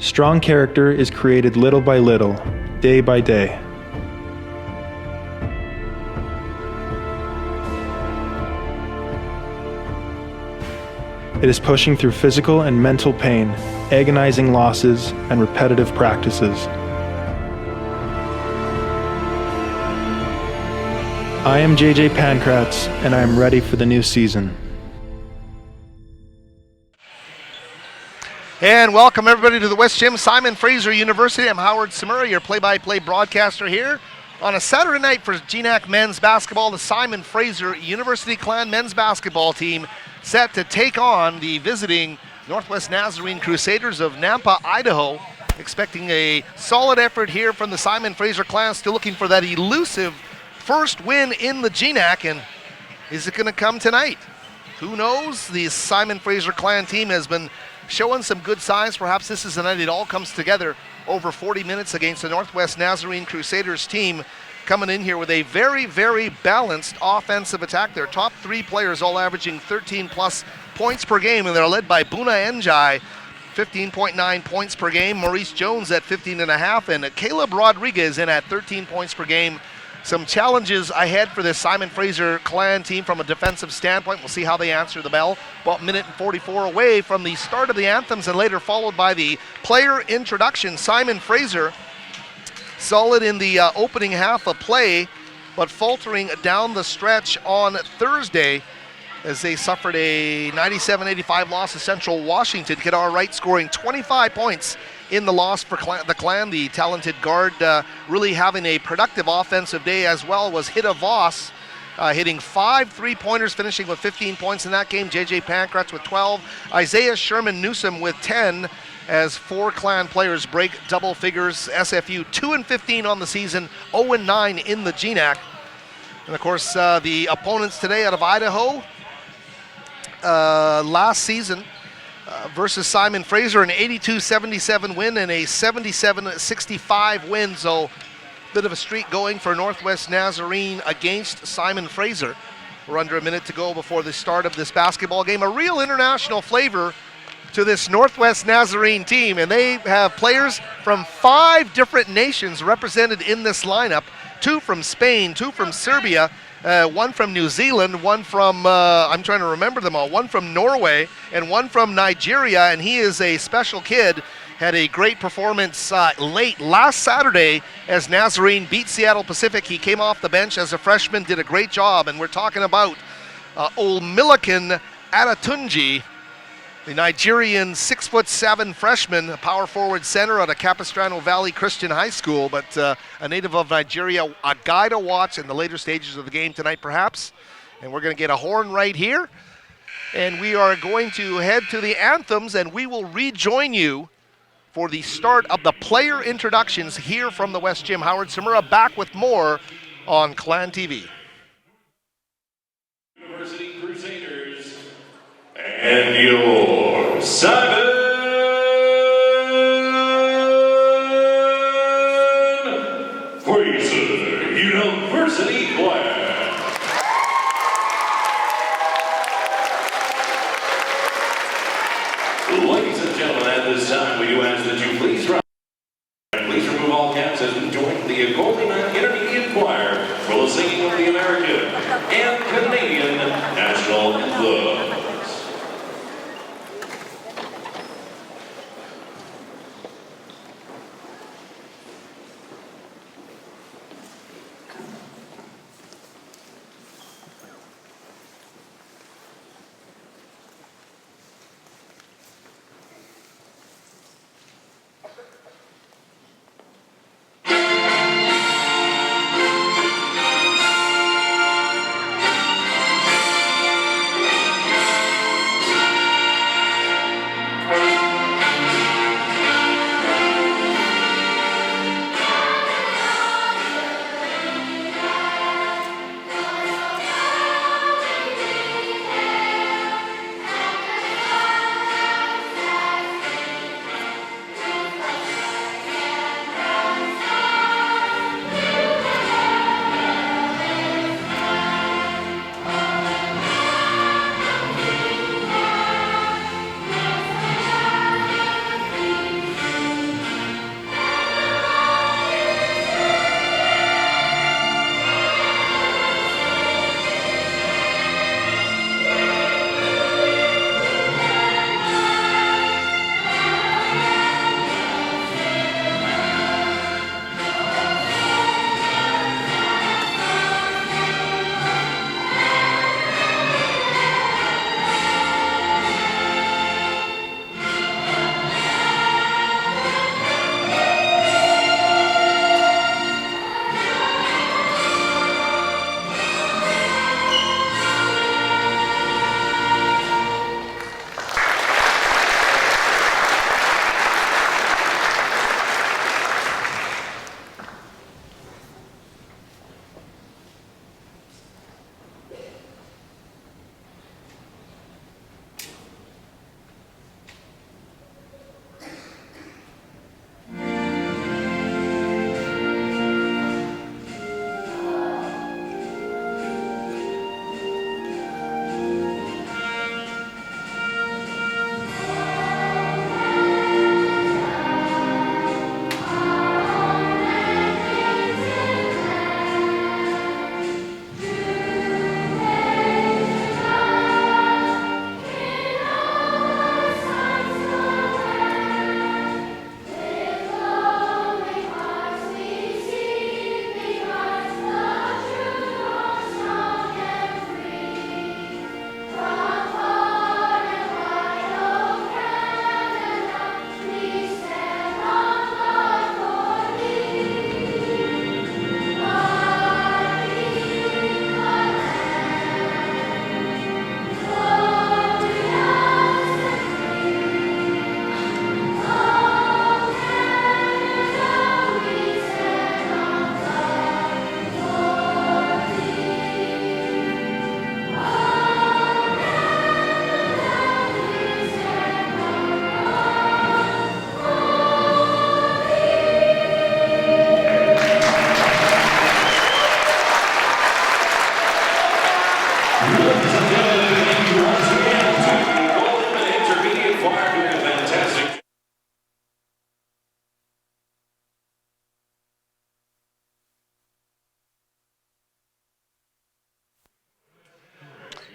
Strong character is created little by little, day by day. It is pushing through physical and mental pain, agonizing losses, and repetitive practices. I am JJ Pankratz, and I am ready for the new season. And welcome everybody to the West Gym, Simon Fraser University. I'm Howard Samura, your play-by-play broadcaster here on a Saturday night for GNAC men's basketball. The Simon Fraser University Clan men's basketball team set to take on the visiting Northwest Nazarene Crusaders of Nampa, Idaho. Expecting a solid effort here from the Simon Fraser Clan, still looking for that elusive first win in the GNAC, and is it going to come tonight? Who knows? The Simon Fraser Clan team has been showing some good signs. Perhaps this is the night it all comes together. Over 40 minutes against the Northwest Nazarene Crusaders team, coming in here with a very, very balanced offensive attack. Their top three players all averaging 13 plus points per game, and they're led by Buna Njai, 15.9 points per game, Maurice Jones at 15.5, and Caleb Rodriguez in at 13 points per game. Some challenges ahead for this Simon Fraser Clan team from a defensive standpoint. We'll see how they answer the bell. About minute and 44 away from the start of the Anthems, and later followed by the player introduction. Simon Fraser, solid in the opening half of play, but faltering down the stretch on Thursday as they suffered a 97-85 loss to Central Washington. Kedar Wright scoring 25 points in the loss for the Clan. The talented guard really having a productive offensive day as well was Hida Voss, hitting 5 three-pointers, finishing with 15 points in that game. JJ Pankratz with 12. Isaiah Sherman Newsom with 10 as 4 Clan players break double figures. SFU 2-15 on the season, 0-9 in the GNAC. And of course, the opponents today out of Idaho, last season, versus Simon Fraser, an 82-77 win and a 77-65 win. So bit of a streak going for Northwest Nazarene against Simon Fraser. We're under a minute to go before the start of this basketball game. A real international flavor to this Northwest Nazarene team, and they have players from 5 different nations represented in this lineup. 2 from Spain, 2 from Serbia, 1 from New Zealand, 1 from, I'm trying to remember them all, 1 from Norway, and 1 from Nigeria, and he is a special kid. Had a great performance late last Saturday as Nazarene beat Seattle Pacific. He came off the bench as a freshman, did a great job, and we're talking about Olmilakan Adatunji, the Nigerian 6'7" freshman, a power forward center out of Capistrano Valley Christian High School, but a native of Nigeria, a guy to watch in the later stages of the game tonight perhaps. And we're going to get a horn right here. And we are going to head to the Anthems, and we will rejoin you for the start of the player introductions here from the West Gym. Howard Samura back with more on Clan TV. University Crusaders and your Simon Fraser University Clan. Ladies and gentlemen, at this time we do ask that you please remove all caps as we join the Golden Intermediate Choir for the singing of the American and Canadian national anthems.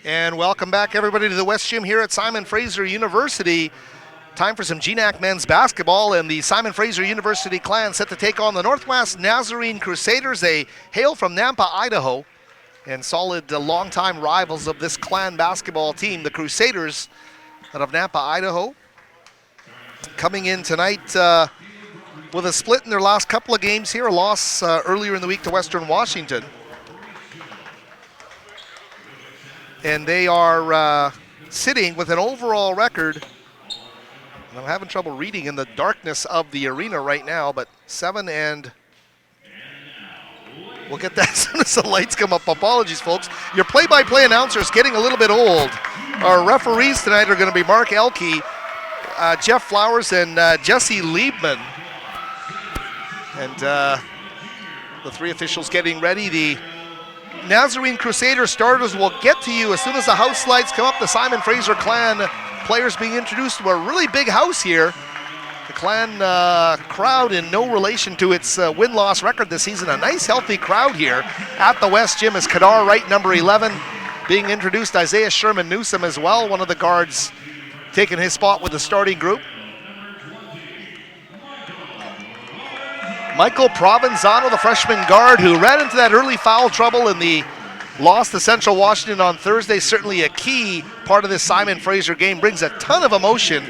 And welcome back, everybody, to the West Gym here at Simon Fraser University. Time for some GNAC men's basketball, and the Simon Fraser University Clan set to take on the Northwest Nazarene Crusaders. They hail from Nampa, Idaho, and solid longtime rivals of this Clan basketball team. The Crusaders out of Nampa, Idaho, coming in tonight with a split in their last couple of games here, a loss earlier in the week to Western Washington. And they are sitting with an overall record, and I'm having trouble reading in the darkness of the arena right now, but 7 and we'll get that as soon as the lights come up. Apologies, folks. Your play-by-play announcer is getting a little bit old. Our referees tonight are going to be Mark Elke, Jeff Flowers, and Jesse Liebman. And the three officials getting ready. The Nazarene Crusader starters will get to you as soon as the house lights come up. The Simon Fraser Clan players being introduced to a really big house here. The Clan crowd in no relation to its win-loss record this season. A nice, healthy crowd here at the West Gym as Kadar Wright, number 11, being introduced. Isaiah Sherman Newsom as well, one of the guards taking his spot with the starting group. Michael Provenzano, the freshman guard who ran into that early foul trouble in the loss to Central Washington on Thursday, certainly a key part of this Simon Fraser game, brings a ton of emotion.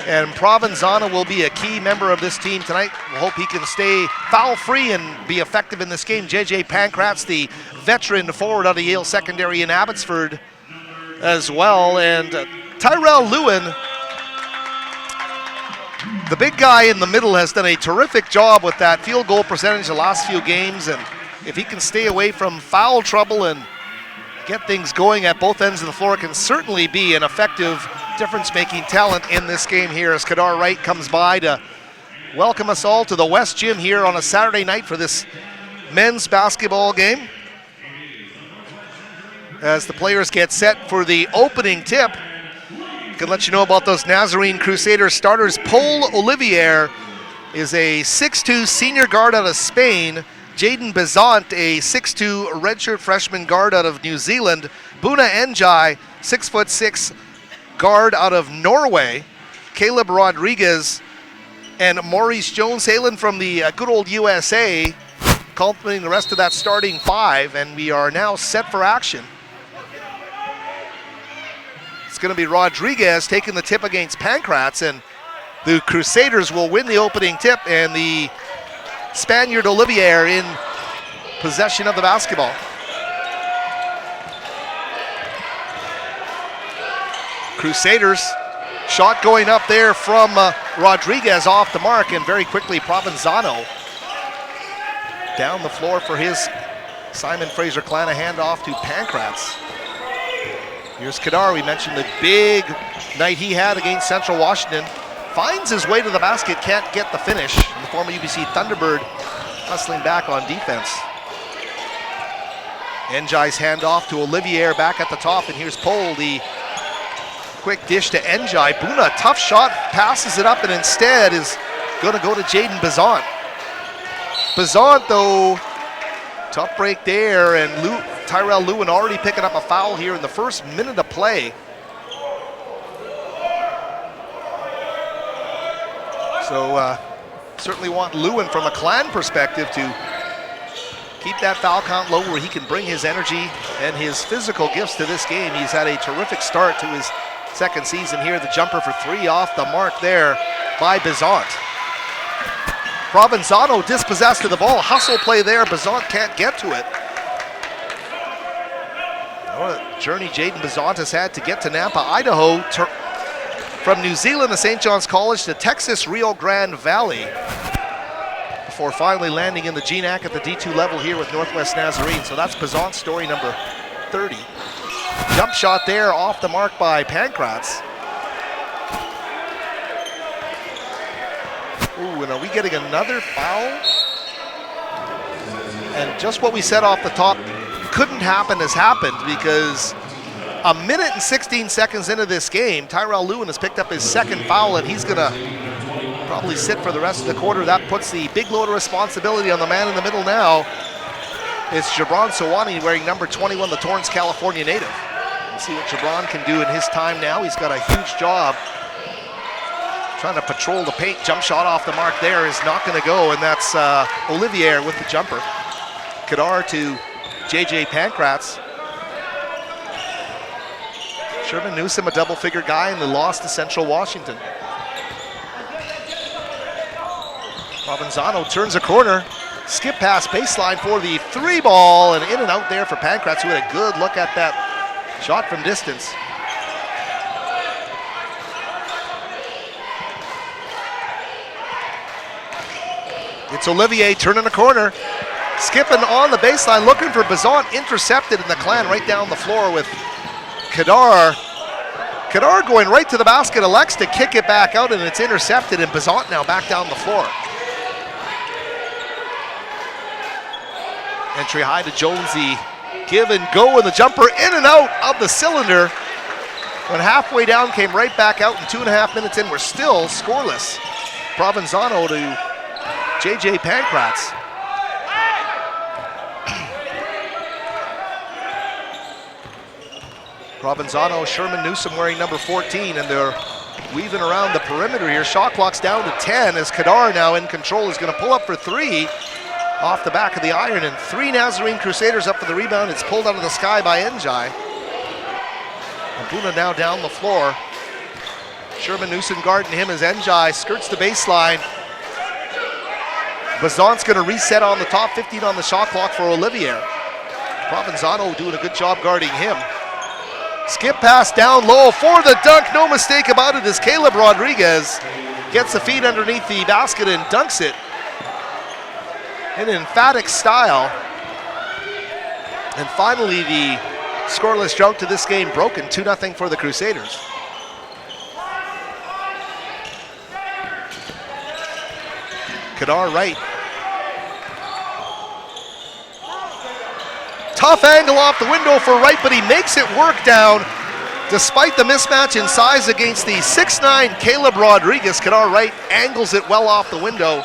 And Provenzano will be a key member of this team tonight. We'll hope he can stay foul-free and be effective in this game. JJ Pankratz, the veteran forward out of Yale Secondary in Abbotsford as well. And Tyrell Lewin, the big guy in the middle, has done a terrific job with that field goal percentage the last few games, and if he can stay away from foul trouble and get things going at both ends of the floor, can certainly be an effective difference-making talent in this game here as Kadar Wright comes by to welcome us all to the West Gym here on a Saturday night for this men's basketball game. As the players get set for the opening tip, can let you know about those Nazarene Crusaders starters. Paul Olivier is a 6'2" senior guard out of Spain. Jaden Bezant, a 6'2" redshirt freshman guard out of New Zealand. Buna Njai, 6'6" guard out of Norway. Caleb Rodriguez and Maurice Jones hailing from the good old USA, complementing the rest of that starting five, and we are now set for action. It's going to be Rodriguez taking the tip against Pankratz, and the Crusaders will win the opening tip, and the Spaniard Olivier in possession of the basketball. Crusaders, shot going up there from Rodriguez off the mark, and very quickly Provenzano down the floor for his Simon Fraser Clan, a handoff to Pankratz. Here's Kadar. We mentioned the big night he had against Central Washington. Finds his way to the basket, can't get the finish. And the former UBC Thunderbird hustling back on defense. Njai's handoff to Olivier back at the top, and here's Pole, the quick dish to Njai. Buna, tough shot, passes it up, and instead is going to go to Jaden Bezant. Bezant, though, tough break there, and Tyrell Lewin already picking up a foul here in the first minute of play. So certainly want Lewin from a Clan perspective to keep that foul count low where he can bring his energy and his physical gifts to this game. He's had a terrific start to his second season here. The jumper for three off the mark there by Bezant. Provenzano dispossessed of the ball. Hustle play there. Bezant can't get to it. What a journey Jaden Bezant has had to get to Nampa, Idaho, from New Zealand to St. John's College to Texas Rio Grande Valley, before finally landing in the GNAC at the D2 level here with Northwest Nazarene. So that's Bezant's story number 30. Jump shot there off the mark by Pankratz. Ooh, and are we getting another foul? And just what we said off the top couldn't happen has happened, because a minute and 16 seconds into this game, Tyrell Lewin has picked up his second foul, and he's gonna probably sit for the rest of the quarter. That puts the big load of responsibility on the man in the middle now. It's Jabron Sawani wearing number 21, the Torrance, California native. See what Gibran can do in his time now. He's got a huge job trying to patrol the paint. Jump shot off the mark there is not going to go, and that's Olivier with the jumper. Kadar to JJ Pankratz. Sherman Newsom, a double-figure guy, and they lost to Central Washington. Provenzano turns a corner. Skip pass baseline for the 3-ball, and in and out there for Pankratz, who had a good look at that shot from distance. It's Olivier turning a corner. Skipping on the baseline, looking for Bazant, intercepted in the Clan right down the floor with Kadar. Kadar going right to the basket, elects to kick it back out, and it's intercepted, and Bazant now back down the floor. Entry high to Jonesy. Give and go, and the jumper in and out of the cylinder. When halfway down, came right back out, and 2.5 minutes in, we're still scoreless. Provenzano to JJ Pankratz. Provenzano, Sherman Newsom wearing number 14, and they're weaving around the perimeter here. Shot clock's down to 10 as Kadar now in control is going to pull up for 3 off the back of the iron, and 3 Nazarene Crusaders up for the rebound. It's pulled out of the sky by Njai. And Buna now down the floor. Sherman Newsom guarding him as Njai skirts the baseline. Bazant's going to reset on the top, 15 on the shot clock for Olivier. Provenzano doing a good job guarding him. Skip pass down low for the dunk, no mistake about it, as Caleb Rodriguez gets the feet underneath the basket and dunks it in emphatic style. And finally, the scoreless drought to this game broken, 2-0 for the Crusaders. Kadar right. Tough angle off the window for Wright, but he makes it work down despite the mismatch in size against the 6'9" Caleb Rodriguez. Kadar Wright angles it well off the window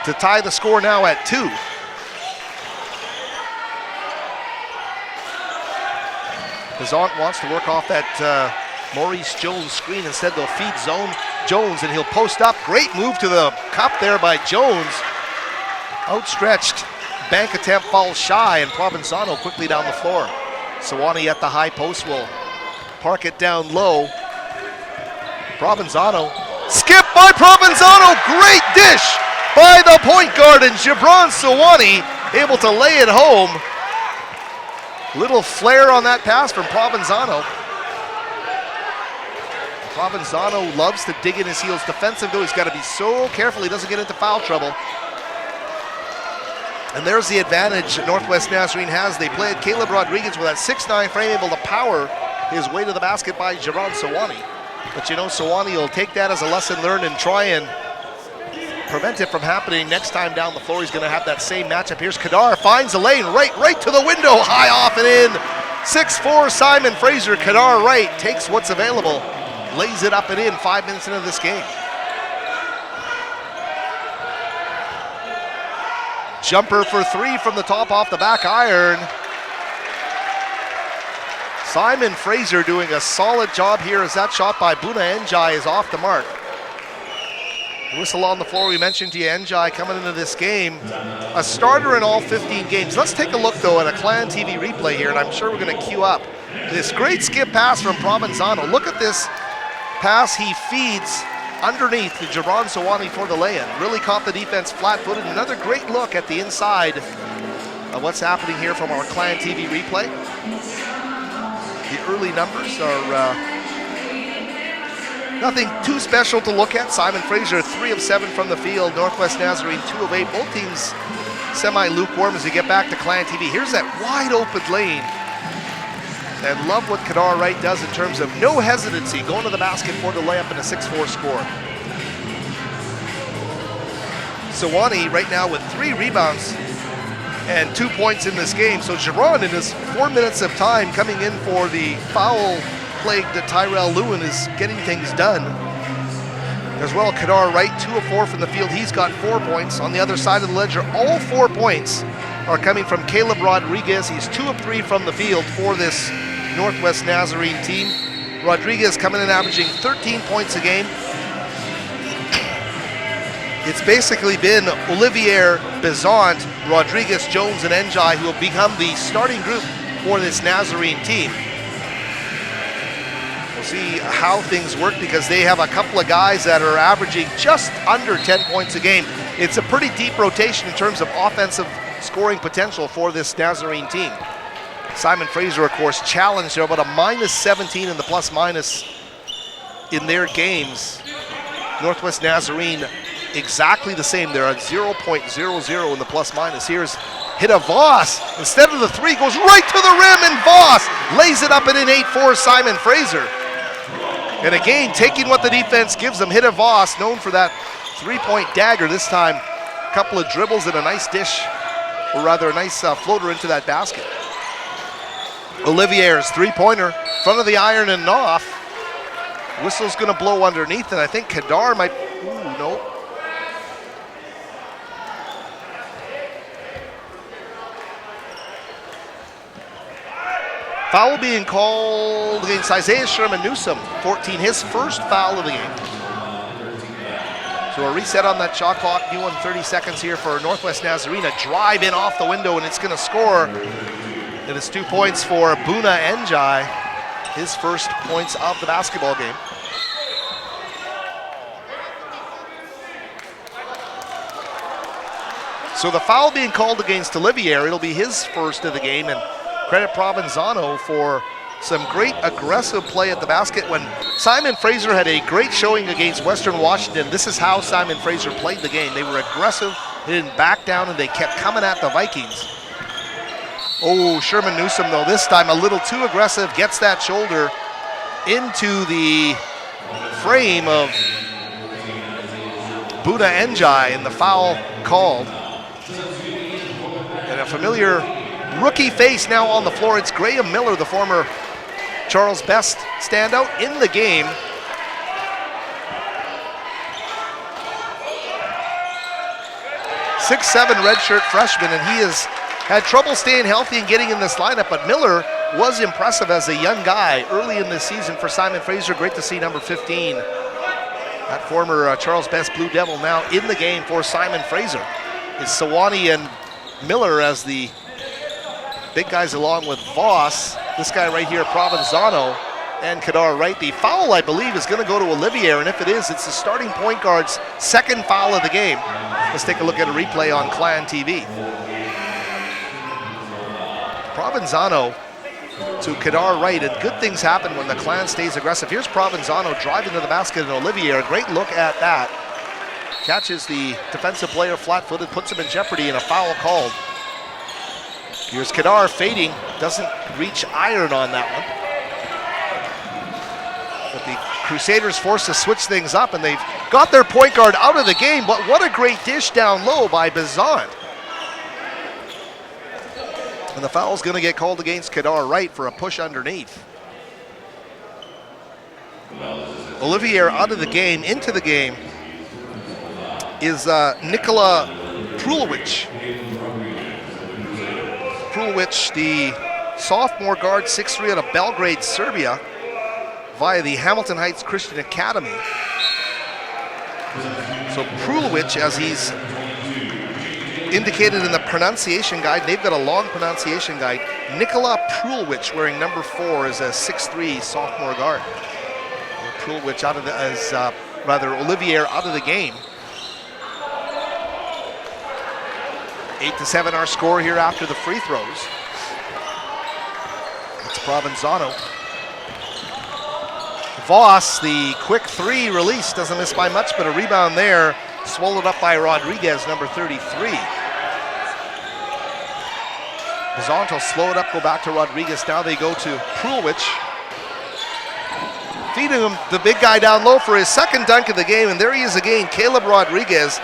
to tie the score now at 2. Bazant wants to work off that Maurice Jones screen. Instead, they'll feed zone Jones, and he'll post up. Great move to the cup there by Jones. Outstretched bank attempt falls shy, and Provenzano quickly down the floor. Sewanee at the high post will park it down low. Provenzano. Skip by Provenzano. Great dish by the point guard, and Gibran Sewanee able to lay it home. Little flare on that pass from Provenzano. Provenzano loves to dig in his heels. Defensive though, he's got to be so careful he doesn't get into foul trouble. And there's the advantage Northwest Nazarene has. They played Caleb Rodriguez with that 6'9" frame, able to power his way to the basket by Gibran Sewanee. But you know, Sewanee will take that as a lesson learned and try and prevent it from happening next time down the floor. He's going to have that same matchup. Here's Kadar, finds a lane, right to the window, high off and in. 6'4" Simon Fraser. Kadar Wright takes what's available, lays it up and in 5 minutes into this game. Jumper for 3 from the top off the back iron. Simon Fraser doing a solid job here as that shot by Buna Njai is off the mark. Whistle on the floor. We mentioned to you Njai coming into this game a starter in all 15 games. Let's take a look though at a Clan TV replay here, and I'm sure we're going to queue up this great skip pass from Provenzano. Look at this pass he feeds underneath to Gibran Sewanee for the lay-in. Really caught the defense flat-footed. Another great look at the inside of what's happening here from our Clan TV replay. The early numbers are nothing too special to look at. Simon Fraser, 3 of 7 from the field. Northwest Nazarene, 2 of 8. Both teams semi-lukewarm as we get back to Clan TV. Here's that wide open lane. And love what Kadar Wright does in terms of no hesitancy, going to the basket for the layup and a 6-4 score. Sewanee right now with 3 rebounds and 2 points in this game. So Gibran in his 4 minutes of time coming in for the foul-plagued Tyrell Lewin is getting things done. As well, Kadar Wright, 2 of 4 from the field. He's got 4 points. On the other side of the ledger, all 4 points are coming from Caleb Rodriguez. He's 2 of 3 from the field for this Northwest Nazarene team. Rodriguez coming in averaging 13 points a game. It's basically been Olivier, Bizant, Rodriguez, Jones, and Njai who have become the starting group for this Nazarene team. We'll see how things work because they have a couple of guys that are averaging just under 10 points a game. It's a pretty deep rotation in terms of offensive scoring potential for this Nazarene team. Simon Fraser, of course, challenged. They're about a -17 in the plus-minus in their games. Northwest Nazarene, exactly the same. They're at 0.00 in the plus-minus. Here's Hida Voss. Instead of the three, goes right to the rim, and Voss lays it up and in 8-4 Simon Fraser. And again, taking what the defense gives them, Hida Voss, known for that three-point dagger. This time, a couple of dribbles and a nice dish, or rather a nice floater into that basket. Olivier's three-pointer, front of the iron and off. Whistle's gonna blow underneath, and I think Kadar might, ooh, no. Foul being called against Isaiah Sherman-Newsom, 14, his first foul of the game. So a reset on that shot clock, new one, 30 seconds here for Northwest Nazarene. A drive in off the window, and it's gonna score. And it's 2 points for Buna Njai, his first points of the basketball game. So the foul being called against Olivier, it'll be his first of the game, and credit Provenzano for some great aggressive play at the basket. When Simon Fraser had a great showing against Western Washington, this is how Simon Fraser played the game. They were aggressive, they didn't back down, and they kept coming at the Vikings. Oh, Sherman-Newsom, though, this time a little too aggressive, gets that shoulder into the frame of Buda Njai, and the foul called. And a familiar rookie face now on the floor. It's Graham Miller, the former Charles Best standout in the game. '6'7" redshirt freshman, and he has had trouble staying healthy and getting in this lineup, but Miller was impressive as a young guy early in this season for Simon Fraser. Great to see number 15, that former Charles Best Blue Devil, now in the game for Simon Fraser. It's Sewanee and Miller as the big guys, along with Voss. This guy right here, Provenzano, and Kadar Wright. The foul, I believe, is going to go to Olivier, and if it is, it's the starting point guard's second foul of the game. Let's take a look at a replay on Clan TV. Provenzano to Kadar Wright, and good things happen when the Clan stays aggressive. Here's Provenzano driving to the basket, and Olivier, a great look at that. Catches the defensive player flat-footed, puts him in jeopardy, and a foul called. Here's Kadar fading, doesn't reach iron on that one. But the Crusaders forced to switch things up, and they've got their point guard out of the game, but what a great dish down low by Bizant. And the foul's going to get called against Kadar Wright for a push underneath. Olivier out of the game. Into the game is Nikola Prulwich. Prulwich, the sophomore guard, 6'3", out of Belgrade, Serbia, via the Hamilton Heights Christian Academy. So Prulwich, as he's indicated in the pronunciation guide, they've got a long pronunciation guide. Nikola Prulwich, wearing number 4, is a 6'3" sophomore guard. Prulwich out of the, Olivier out of the game. 8-7 our score here after the free throws. It's Provenzano. Voss, the quick three release, doesn't miss by much, but a rebound there, swallowed up by Rodriguez, number 33. Bizant will slow it up, go back to Rodriguez. Now they go to Prulwich. Feeding him the big guy down low for his second dunk of the game, and there he is again, Caleb Rodriguez.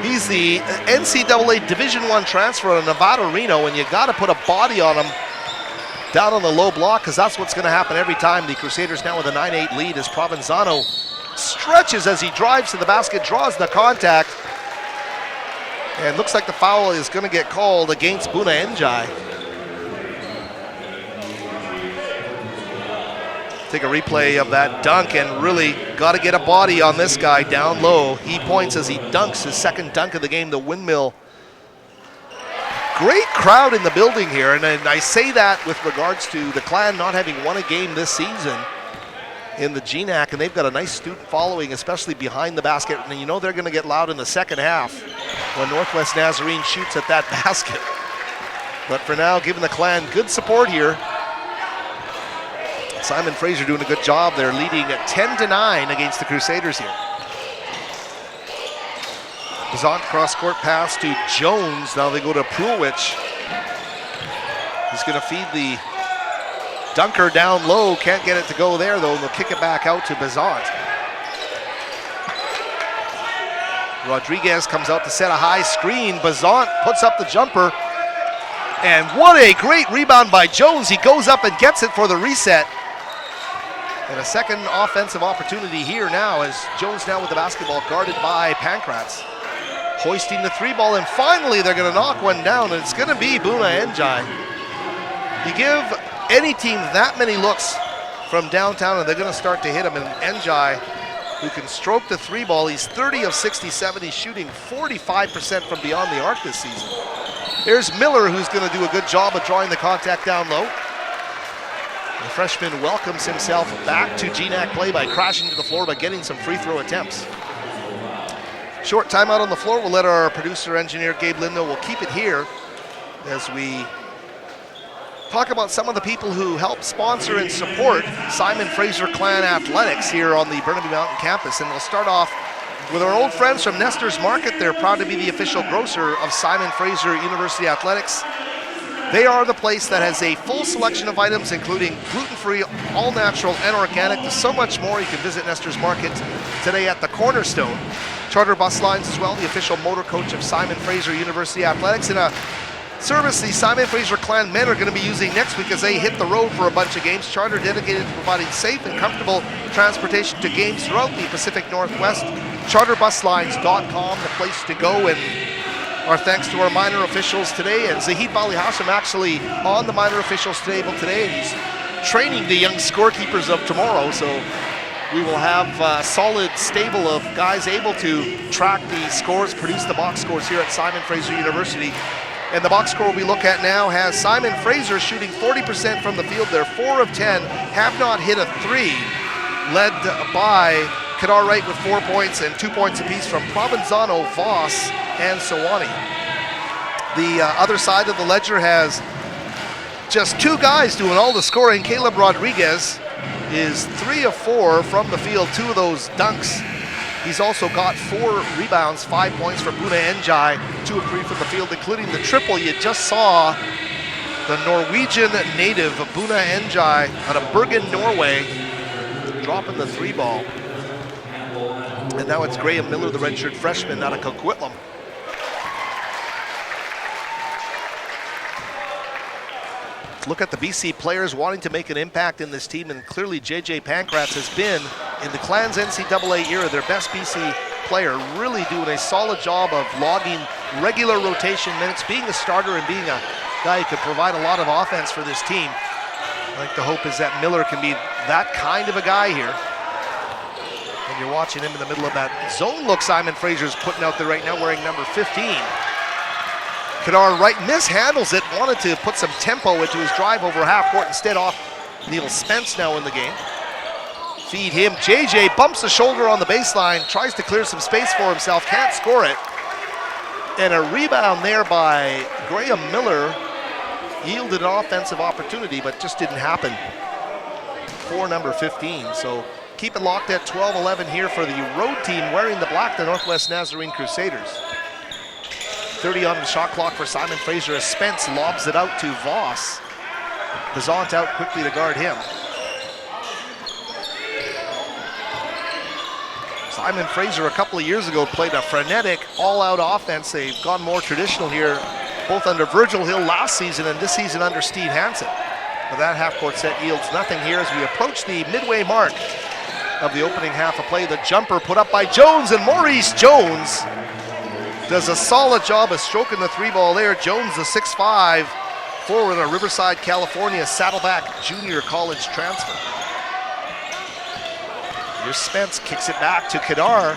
He's the NCAA Division I transfer out of Nevada Reno, and you got to put a body on him down on the low block, because that's what's going to happen every time. The Crusaders now with a 9-8 lead as Provenzano stretches as he drives to the basket, draws the contact, and looks like the foul is going to get called against Buna Njai. Take a replay of that dunk, and really got to get a body on this guy down low. He points as he dunks his second dunk of the game, the windmill. Great crowd in the building here, and I say that with regards to the Clan not having won a game this season in the GNAC, and they've got a nice student following, especially behind the basket, and you know they're going to get loud in the second half when Northwest Nazarene shoots at that basket. But for now, giving the Clan good support here. Simon Fraser doing a good job. They're leading at 10-9 against the Crusaders here. Bazant cross-court pass to Jones. Now they go to Prulwich. He's going to feed the dunker down low. Can't get it to go there, though, and they'll kick it back out to Bazant. Rodriguez comes out to set a high screen. Bazant puts up the jumper. And what a great rebound by Jones. He goes up and gets it for the reset. And a second offensive opportunity here now as Jones now with the basketball guarded by Pankratz. Hoisting the three ball, and finally they're going to knock one down, and it's going to be Buna Njai. You give any team that many looks from downtown and they're going to start to hit him, and Njai, who can stroke the three ball, he's 30 of 67. He's shooting 45% from beyond the arc this season. Here's Miller, who's going to do a good job of drawing the contact down low. The freshman welcomes himself back to GNAC play by crashing to the floor by getting some free throw attempts. Short timeout on the floor. We'll let our producer engineer Gabe Lindo, we'll keep it here as we talk about some of the people who help sponsor and support Simon Fraser Clan Athletics here on the Burnaby Mountain campus. And we'll start off with our old friends from Nestor's Market. They're proud to be the official grocer of Simon Fraser University Athletics. They are the place that has a full selection of items, including gluten-free, all-natural, and organic. There's so much more. You can visit Nestor's Market today at the Cornerstone. Charter bus lines as well, the official motor coach of Simon Fraser University Athletics. In a service the Simon Fraser Clan men are going to be using next week as they hit the road for a bunch of games. Charter dedicated to providing safe and comfortable transportation to games throughout the Pacific Northwest. CharterBusLines.com, the place to go. And our thanks to our minor officials today, and Zahid Bali Hashim actually on the minor officials table today, and he's training the young scorekeepers of tomorrow, so we will have a solid stable of guys able to track the scores, produce the box scores here at Simon Fraser University. And the box score we look at now has Simon Fraser shooting 40% from the field. They're 4 of 10, have not hit a three, led by Kadar Wright with 4 points and 2 points apiece from Provenzano, Voss, and Sawani. The other side of the ledger has just 2 guys doing all the scoring. Caleb Rodriguez is 3 of 4 from the field, 2 of those dunks. He's also got 4 rebounds, 5 points for Buna Njai, 2 of 3 from the field, including the triple you just saw. The Norwegian native Buna Njai out of Bergen, Norway, dropping the 3 ball. And now it's Graham Miller, the redshirt freshman out of Coquitlam. Look at the BC players wanting to make an impact in this team, and clearly JJ Pankratz has been, in the Clan's NCAA era, their best BC player, really doing a solid job of logging regular rotation minutes, being a starter and being a guy who could provide a lot of offense for this team. I think the hope is that Miller can be that kind of a guy here. And you're watching him in the middle of that zone look Simon Fraser's putting out there right now, wearing number 15. Kadar Wright mishandles it, wanted to put some tempo into his drive over half court, instead off Neil Spence now in the game. Feed him, JJ bumps the shoulder on the baseline, tries to clear some space for himself, can't score it. And a rebound there by Graham Miller yielded an offensive opportunity, but just didn't happen for number 15. So keep it locked at 12-11 here for the road team wearing the black, the Northwest Nazarene Crusaders. 30 on the shot clock for Simon Fraser as Spence lobs it out to Voss. Bazant out quickly to guard him. Simon Fraser a couple of years ago played a frenetic, all-out offense. They've gone more traditional here, both under Virgil Hill last season and this season under Steve Hansen. But that half-court set yields nothing here as we approach the midway mark of the opening half of play. The jumper put up by Jones, and Maurice Jones does a solid job of stroking the 3 ball there. Jones, the 6'5", forward of Riverside, California, Saddleback junior college transfer. Here's Spence, kicks it back to Kadar.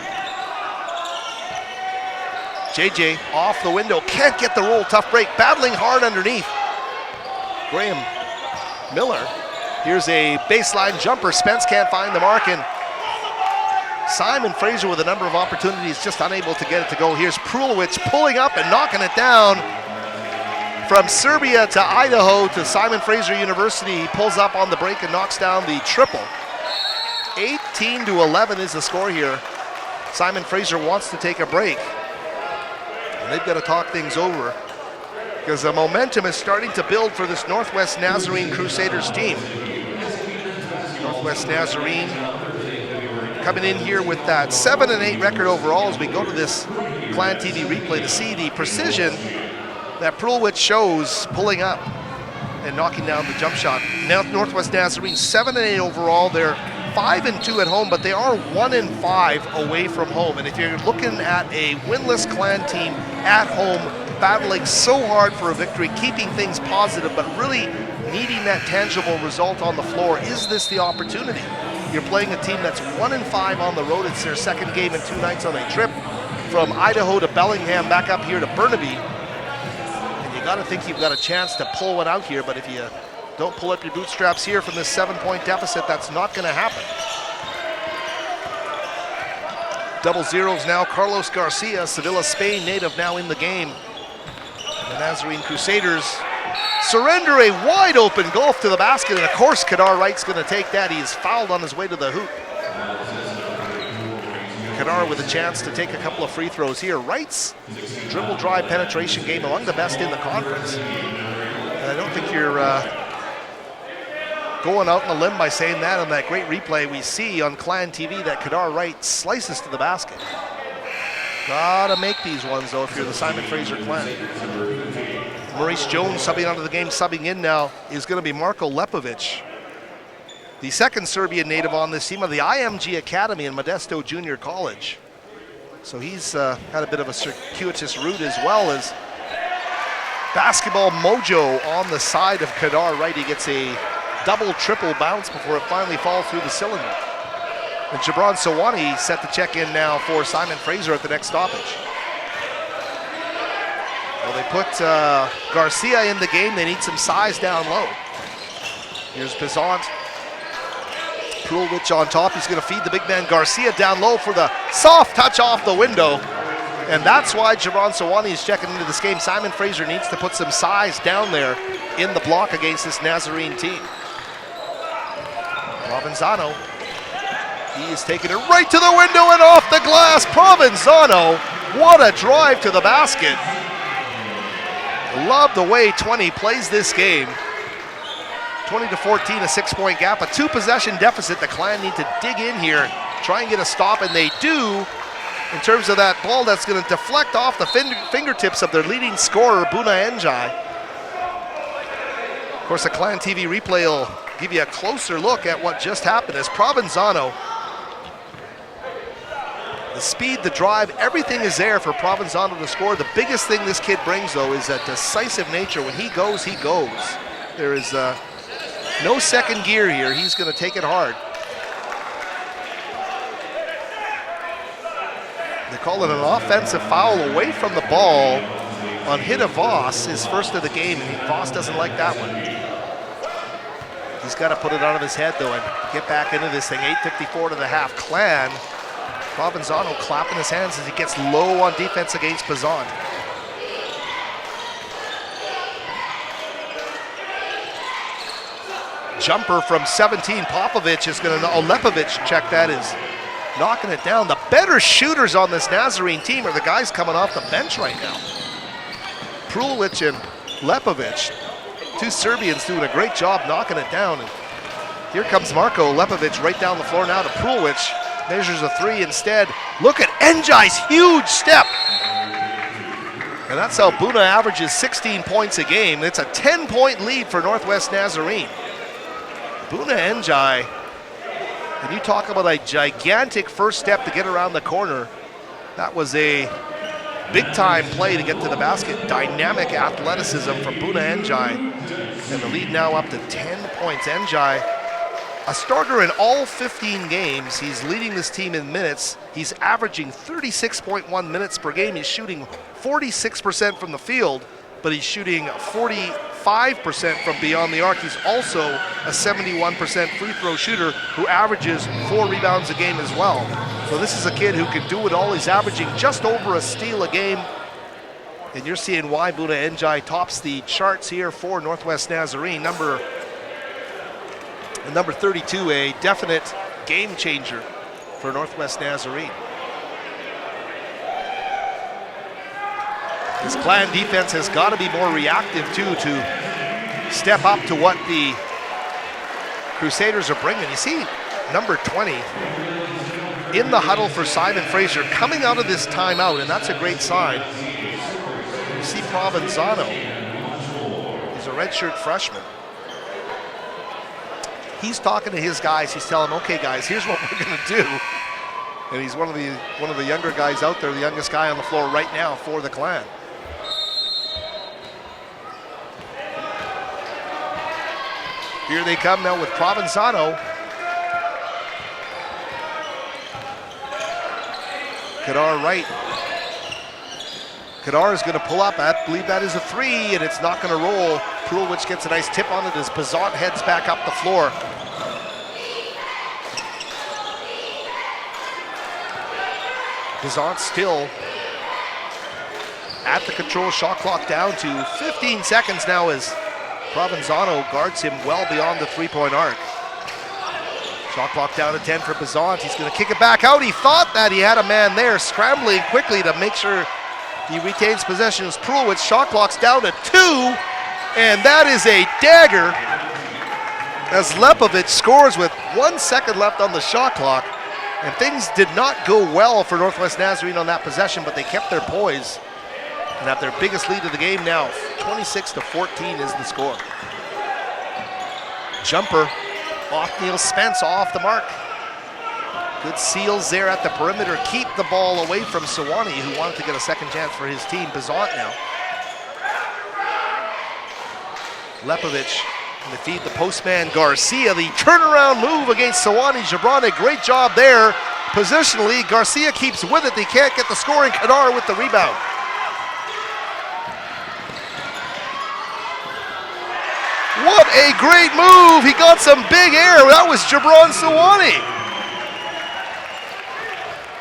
JJ off the window, can't get the roll, tough break, battling hard underneath. Graham Miller, here's a baseline jumper, Spence can't find the mark, and Simon Fraser with a number of opportunities, just unable to get it to go. Here's Prulowicz pulling up and knocking it down. From Serbia to Idaho to Simon Fraser University, he pulls up on the break and knocks down the triple. 18-11 is the score here. Simon Fraser wants to take a break. And they've got to talk things over because the momentum is starting to build for this Northwest Nazarene Crusaders team. Northwest Nazarene coming in here with that 7-8 record overall as we go to this Clan TV replay to see the precision that Prulowicz shows pulling up and knocking down the jump shot. Now Northwest Nazarene 7-8 overall. They're 5-2 at home, but they are 1-5 away from home. And if you're looking at a winless Clan team at home, battling so hard for a victory, keeping things positive, but really needing that tangible result on the floor, is this the opportunity? You're playing a team that's 1-5 on the road. It's their second game in 2 nights on a trip from Idaho to Bellingham, back up here to Burnaby. And you got to think you've got a chance to pull one out here, but if you don't pull up your bootstraps here from this 7-point deficit, that's not going to happen. Double zeros now. Carlos Garcia, Sevilla, Spain native, now in the game. The Nazarene Crusaders surrender a wide open golf to the basket, and of course Kadar Wright's going to take that. He is fouled on his way to the hoop. Kadar with a chance to take a couple of free throws here. Wright's dribble drive penetration game among the best in the conference. And I don't think you're going out on a limb by saying that on that great replay we see on Clan TV that Kadar Wright slices to the basket. Gotta make these ones though if you're the Simon Fraser Clan. Maurice Jones subbing onto the game, subbing in now is going to be Marko Lepovic, the second Serbian native on this team of the IMG Academy in Modesto Junior College. So he's had a bit of a circuitous route as well as basketball mojo on the side of Kadar Wright. He gets a double, triple bounce before it finally falls through the cylinder. And Jabron Sawani set to check in now for Simon Fraser at the next stoppage. Well, they put Garcia in the game. They need some size down low. Here's Bizant. Prulowicz on top. He's going to feed the big man Garcia down low for the soft touch off the window. And that's why Jabron Sawani is checking into this game. Simon Fraser needs to put some size down there in the block against this Nazarene team. Provenzano, he is taking it right to the window and off the glass. Provenzano, what a drive to the basket. Love the way 20 plays this game. 20-14, a 6-point gap, a 2-possession deficit. The Clan need to dig in here, try and get a stop, and they do in terms of that ball that's going to deflect off the fingertips of their leading scorer, Buna Njai. Of course, the Clan TV replay will give you a closer look at what just happened as Provenzano, the speed, the drive, everything is there for Provenzano to score. The biggest thing this kid brings, though, is that decisive nature. When he goes, he goes. There is no second gear here. He's going to take it hard. They call it an offensive foul away from the ball on hit of Voss, his first of the game, and Voss doesn't like that one. He's got to put it out of his head, though, and get back into this thing. 8:54 to the half. Clan. Provenzano clapping his hands as he gets low on defense against Bizant. Jumper from 17. Popovic is going to, Lepovic, check that, is knocking it down. The better shooters on this Nazarene team are the guys coming off the bench right now. Prulowicz and Lepovic, two Serbians doing a great job knocking it down. And here comes Marko Lepovic right down the floor now to Prulowicz. Measures a 3 instead. Look at Njai's huge step. And that's how Buna averages 16 points a game. It's a 10-point lead for Northwest Nazarene. Buna Njai, and you talk about a gigantic first step to get around the corner. That was a big-time play to get to the basket. Dynamic athleticism from Buna Njai. And the lead now up to 10 points. Njai, a starter in all 15 games. He's leading this team in minutes. He's averaging 36.1 minutes per game. He's shooting 46% from the field, but he's shooting 45% from beyond the arc. He's also a 71% free throw shooter who averages 4 rebounds a game as well. So this is a kid who can do it all. He's averaging just over a steal a game. And you're seeing why Buna Njai tops the charts here for Northwest Nazarene. Number 32, a definite game changer for Northwest Nazarene. This Clan defense has got to be more reactive too, to step up to what the Crusaders are bringing. You see number 20 in the huddle for Simon Fraser coming out of this timeout, and that's a great sign. You see Provenzano, he's a redshirt freshman. He's talking to his guys. He's telling them, okay guys, here's what we're gonna do. And he's one of the younger guys out there, the youngest guy on the floor right now for the Clan. Here they come now with Provenzano. Kadar right. Kadar is going to pull up. I believe that is a 3, and it's not going to roll. Prulich gets a nice tip on it as Bazant heads back up the floor. Bazant still at the control, shot clock down to 15 seconds now as Provenzano guards him well beyond the 3-point arc. Shot clock down to 10 for Bazant. He's going to kick it back out. He thought that he had a man there, scrambling quickly to make sure he retains possession. As Prulich, shot clock's down to 2, and that is a dagger as Lepovic scores with 1 second left on the shot clock. And things did not go well for Northwest Nazarene on that possession, but they kept their poise and have their biggest lead of the game now. 26-14 is the score. Jumper off Neil Spence, off the mark. Good seals there at the perimeter. Keep the ball away from Sewanee, who wanted to get a second chance for his team. Bazant now. Lepovic to feed the postman Garcia. The turnaround move against Sewanee Gibran. Great job there. Positionally, Garcia keeps with it. They can't get the scoring. Kadar with the rebound. What a great move. He got some big air. That was Gibran Sewanee.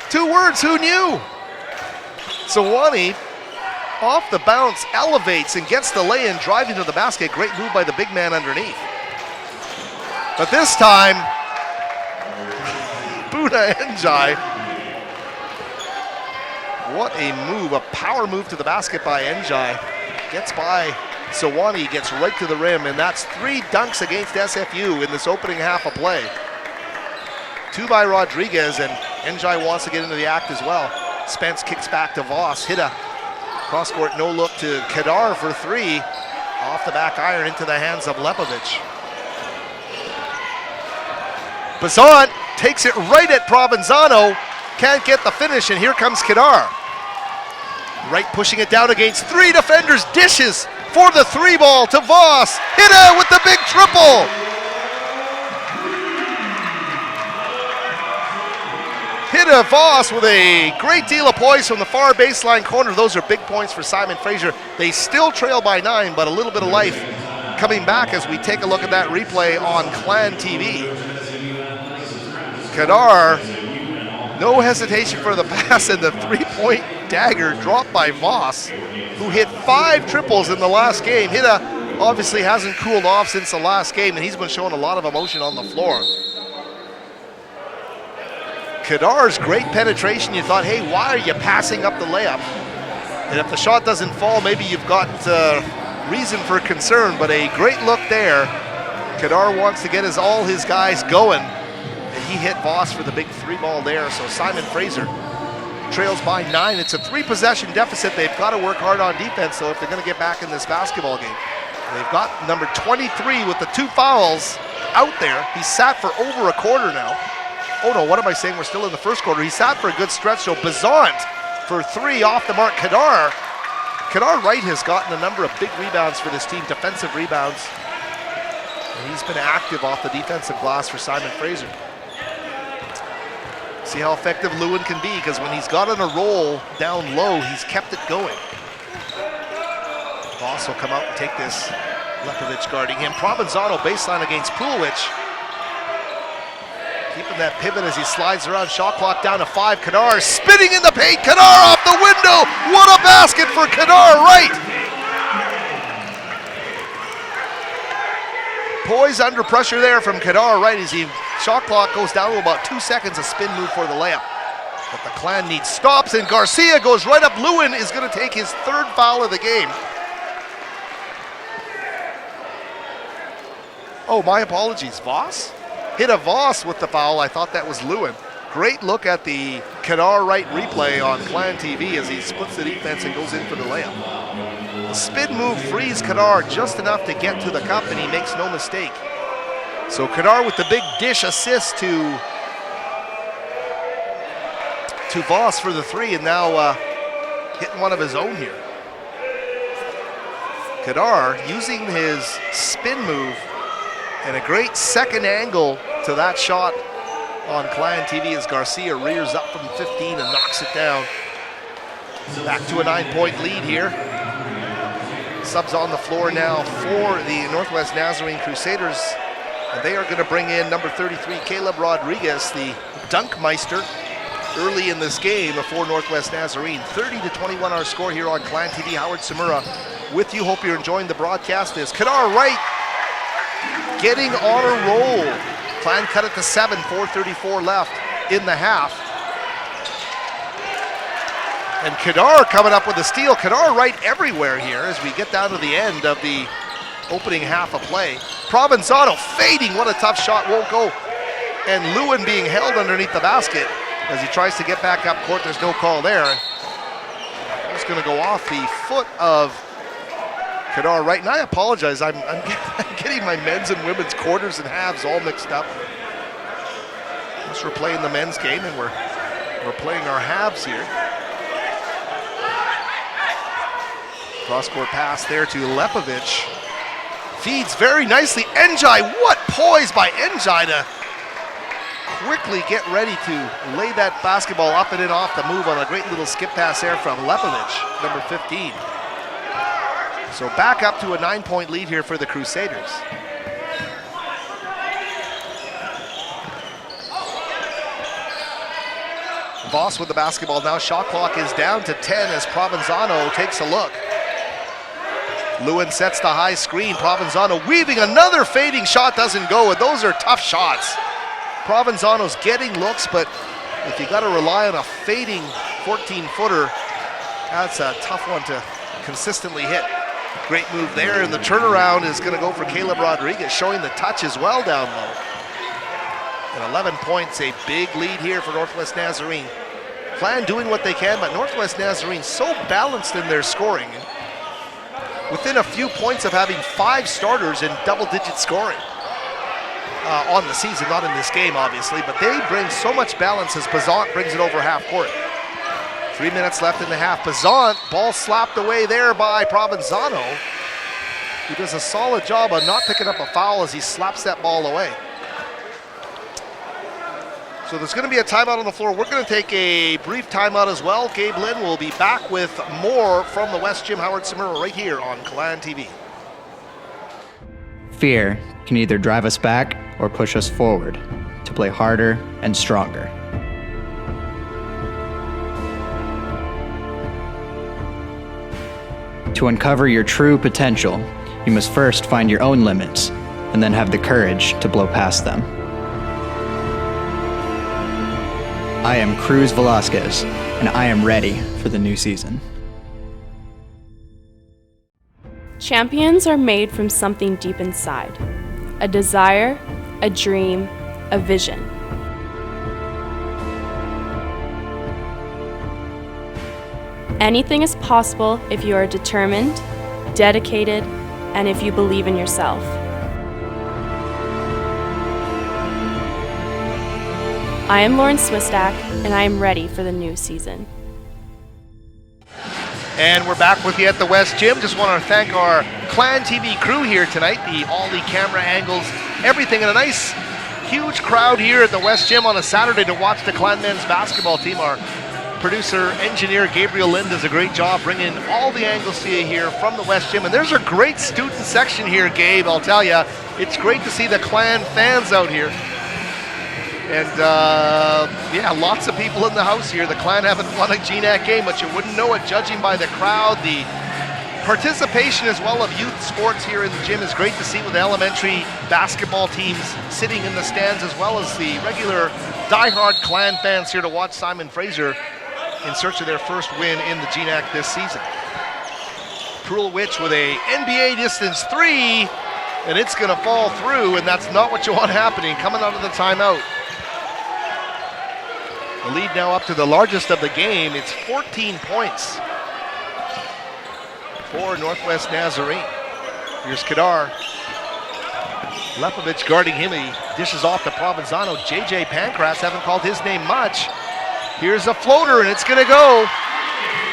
2 words, who knew? Sewanee off the bounce, elevates and gets the lay-in, driving to the basket. Great move by the big man underneath. But this time, Buna Njai. What a move, a power move to the basket by Njai. Gets by Sewanee, gets right to the rim, and that's 3 dunks against SFU in this opening half of play. 2 by Rodriguez, and Njai wants to get into the act as well. Spence kicks back to Voss. Hit a cross-court no-look to Kadar for 3. Off the back iron into the hands of Lepovic. Bazant takes it right at Provenzano. Can't get the finish, and here comes Kadar. Wright pushing it down against 3 defenders. Dishes for the 3 ball to Voss. Hida with the big triple. Hida Voss with a great deal of poise from the far baseline corner. Those are big points for Simon Fraser. They still trail by 9, but a little bit of life coming back as we take a look at that replay on Clan TV. Kadar, no hesitation for the pass, and the 3-point dagger dropped by Voss, who hit 5 triples in the last game. Hida obviously hasn't cooled off since the last game, and he's been showing a lot of emotion on the floor. Kadar's great penetration, you thought, hey, why are you passing up the layup? And if the shot doesn't fall, maybe you've got reason for concern, but a great look there. Kadar wants to get all his guys going, and he hit Voss for the big 3 ball there. So Simon Fraser trails by 9. It's a 3-possession deficit. They've got to work hard on defense, so if they're going to get back in this basketball game. They've got number 23 with the 2 fouls out there. He's sat for over a quarter now. Oh no, what am I saying? We're still in the first quarter. He sat for a good stretch, so Bazant for 3 off the mark. Kadar Wright has gotten a number of big rebounds for this team, defensive rebounds. And he's been active off the defensive glass for Simon Fraser. See how effective Lewin can be, because when he's got on a roll down low, he's kept it going. Voss will come out and take this. Lepovic guarding him. Provenzano baseline against Pulovic. Keeping that pivot as he slides around. Shot clock down to 5. Kadar spinning in the paint. Kadar off the window. What a basket for Kadar, right? Poise under pressure there from Kadar, right, as he shot clock goes down to about 2 seconds. A spin move for the layup. But the Clan needs stops, and Garcia goes right up. Lewin is going to take his 3rd foul of the game. Oh, my apologies. Voss? Hit a Voss with the foul. I thought that was Lewin. Great look at the Kadar right replay on Clan TV as he splits the defense and goes in for the layup. The spin move frees Kadar just enough to get to the cup, and he makes no mistake. So Kadar with the big dish assist to Voss for the 3, and now hitting one of his own here. Kadar using his spin move and a great second angle to that shot on Clan TV as Garcia rears up from 15 and knocks it down. Back to a 9-point lead here. Subs on the floor now for the Northwest Nazarene Crusaders. And they are going to bring in number 33, Caleb Rodriguez, the Dunkmeister, early in this game for Northwest Nazarene. 30-21 our score here on Clan TV. Howard Samura with you. Hope you're enjoying the broadcast. Is Kadar Wright getting on a roll. Clan cut it to 7, 4:34 left in the half. And Kadar coming up with a steal. Kadar right everywhere here as we get down to the end of the opening half of play. Provenzano fading, what a tough shot, won't go. And Lewin being held underneath the basket as he tries to get back up court. There's no call there. It's going to go off the foot of Kadar right. And I apologize, I'm getting my men's and women's quarters and halves all mixed up. Unless we're playing the men's game and we're playing our halves here. Cross-court pass there to Lepovic. Feeds very nicely. Njai, what poise by Njai to quickly get ready to lay that basketball up and in off the move on a great little skip pass there from Lepovic, number 15. So back up to a 9-point lead here for the Crusaders. Voss with the basketball now. Shot clock is down to 10 as Provenzano takes a look. Lewin sets the high screen. Provenzano weaving another fading shot, doesn't go, and those are tough shots. Provenzano's getting looks, but if you got to rely on a fading 14-footer, that's a tough one to consistently hit. Great move there, and the turnaround is going to go for Caleb Rodriguez, showing the touch as well down low. And 11 points, a big lead here for Northwest Nazarene. Clan doing what they can, but Northwest Nazarene so balanced in their scoring. Within a few points of having 5 starters in double-digit scoring on the season, not in this game, obviously, but they bring so much balance as Bazant brings it over half court. 3 minutes left in the half. Bazant, ball slapped away there by Provenzano, who does a solid job of not picking up a foul as he slaps that ball away. So there's going to be a timeout on the floor. We're going to take a brief timeout as well. Gabe Lynn will be back with more from the West Gym. Howard Samura right here on Clan TV. Fear can either drive us back or push us forward to play harder and stronger. To uncover your true potential, you must first find your own limits and then have the courage to blow past them. I am Cruz Velasquez, and I am ready for the new season. Champions are made from something deep inside. A desire, a dream, a vision. Anything is possible if you are determined, dedicated, and if you believe in yourself. I am Lauren Swistak, and I am ready for the new season. And we're back with you at the West Gym. Just want to thank our Clan TV crew here tonight. The Ollie camera angles, everything, and a nice, huge crowd here at the West Gym on a Saturday to watch the Clan men's basketball team. Our producer, engineer Gabriel Lind does a great job bringing all the angles to you here from the West Gym. And there's a great student section here, Gabe. I'll tell you, it's great to see the Clan fans out here. And yeah, lots of people in the house here. The Clan haven't won a GNAC game, but you wouldn't know it judging by the crowd. The participation as well of youth sports here in the gym is great to see, with elementary basketball teams sitting in the stands, as well as the regular diehard Clan fans here to watch Simon Fraser in search of their first win in the GNAC this season. Krulwich with a NBA distance three, and it's going to fall through, and that's not what you want happening coming out of the timeout. The lead now up to the largest of the game. It's 14 points for Northwest Nazarene. Here's Kadar. Lepovich guarding him. He dishes off to Provenzano. JJ Pancras, haven't called his name much. Here's a floater, and it's going to go.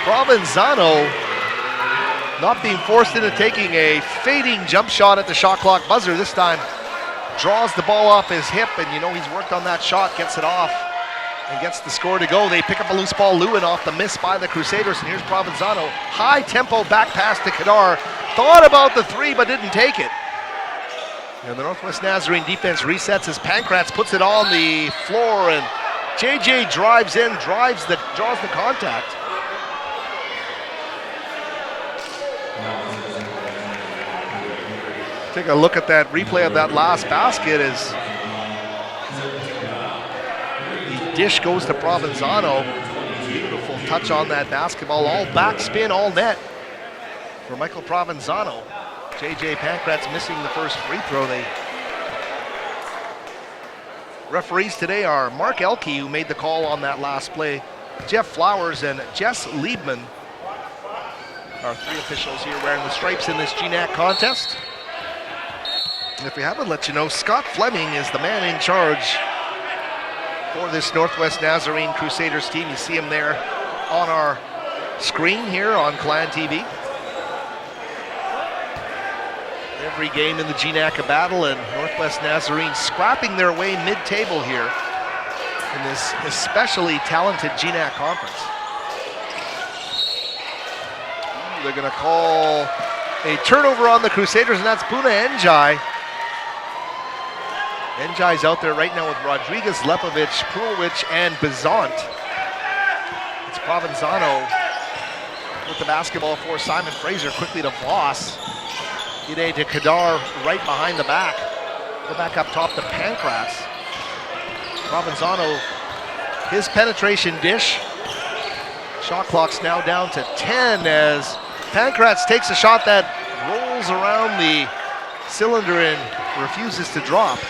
Provenzano not being forced into taking a fading jump shot at the shot clock buzzer. This time draws the ball off his hip, and you know he's worked on that shot, gets it off, and gets the score to go. They pick up a loose ball. Lewin off the miss by the Crusaders, and here's Provenzano. High tempo back pass to Kadar. Thought about the three, but didn't take it. And the Northwest Nazarene defense resets as Pancrats puts it on the floor, and JJ drives in, draws the contact. Take a look at that replay of that last basket as the dish goes to Provenzano. Beautiful touch on that basketball, all backspin, all net for Michael Provenzano. JJ Pancrats missing the first free throw. They referees today are Mark Elke, who made the call on that last play, Jeff Flowers, and Jess Liebman are three officials here wearing the stripes in this GNAC contest. And if we haven't let you know, Scott Fleming is the man in charge for this Northwest Nazarene Crusaders team. You see him there on our screen here on Clan TV. Every game in the GNAC a battle, and Northwest Nazarene scrapping their way mid-table here in this especially talented GNAC conference. They're going to call a turnover on the Crusaders, and that's Puna Njai. Njai's out there right now with Rodriguez, Lepovich, Krulwich, and Bizant. It's Provenzano with the basketball for Simon Fraser, quickly to Voss. Ide to Kadar right behind the back. Go back up top to Pancras. Provenzano, his penetration dish. Shot clock's now down to 10 as Pancras takes a shot that rolls around the cylinder and refuses to drop.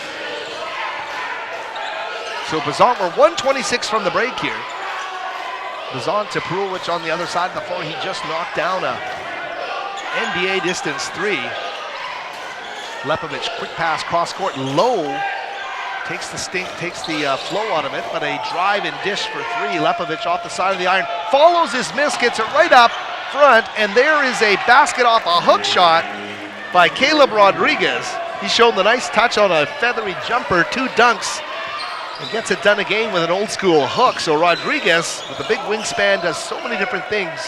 So Bizant, we're 126 from the break here. Bizant to Prulwich on the other side of the floor. He just knocked down a NBA distance three. Lepovich, quick pass, cross court, low. Takes the flow out of it, but a drive and dish for three. Lepovich off the side of the iron, follows his miss, gets it right up front, and there is a basket off a hook shot by Caleb Rodriguez. He's shown the nice touch on a feathery jumper, two dunks, and gets it done again with an old school hook. So Rodriguez, with a big wingspan, does so many different things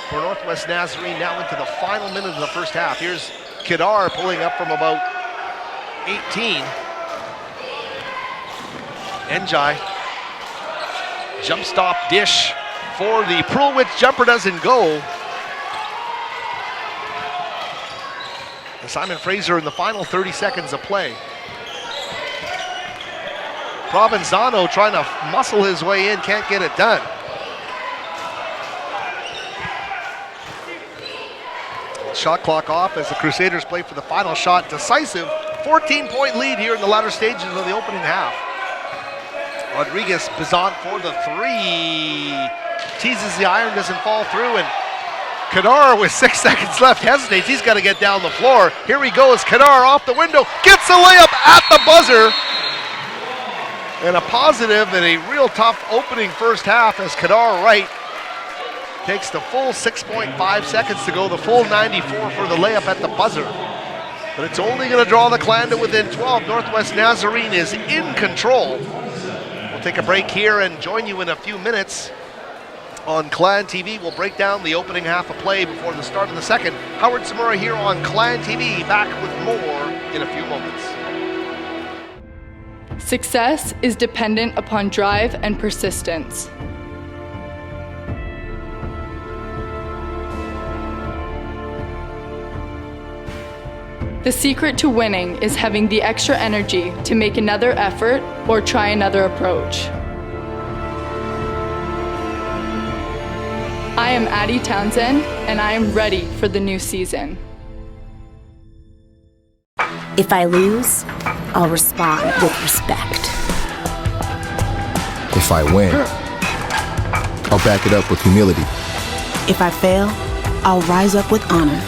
for Northwest Nazarene now into the final minute of the first half. Here's Kadar pulling up from about 18. Njai, jump stop dish for the Prulwich, jumper doesn't go. And Simon Fraser in the final 30 seconds of play. Provenzano trying to muscle his way in, can't get it done. Shot clock off as the Crusaders play for the final shot. Decisive 14-point lead here in the latter stages of the opening half. Rodriguez, Bizant for the three. Teases the iron, doesn't fall through, and Kadar with 6 seconds left hesitates. He's got to get down the floor. Here he goes, Kadar off the window, gets a layup at the buzzer. And a positive and a real tough opening first half as Kadar Wright Takes the full 6.5 seconds to go, the full 94 for the layup at the buzzer. But it's only going to draw the Clan to within 12. Northwest Nazarene is in control. We'll take a break here and join you in a few minutes on Clan TV. We'll break down the opening half of play before the start of the second. Howard Samura here on Clan TV, back with more in a few moments. Success is dependent upon drive and persistence. The secret to winning is having the extra energy to make another effort or try another approach. I am Addie Townsend, and I am ready for the new season. If I lose, I'll respond with respect. If I win, I'll back it up with humility. If I fail, I'll rise up with honor.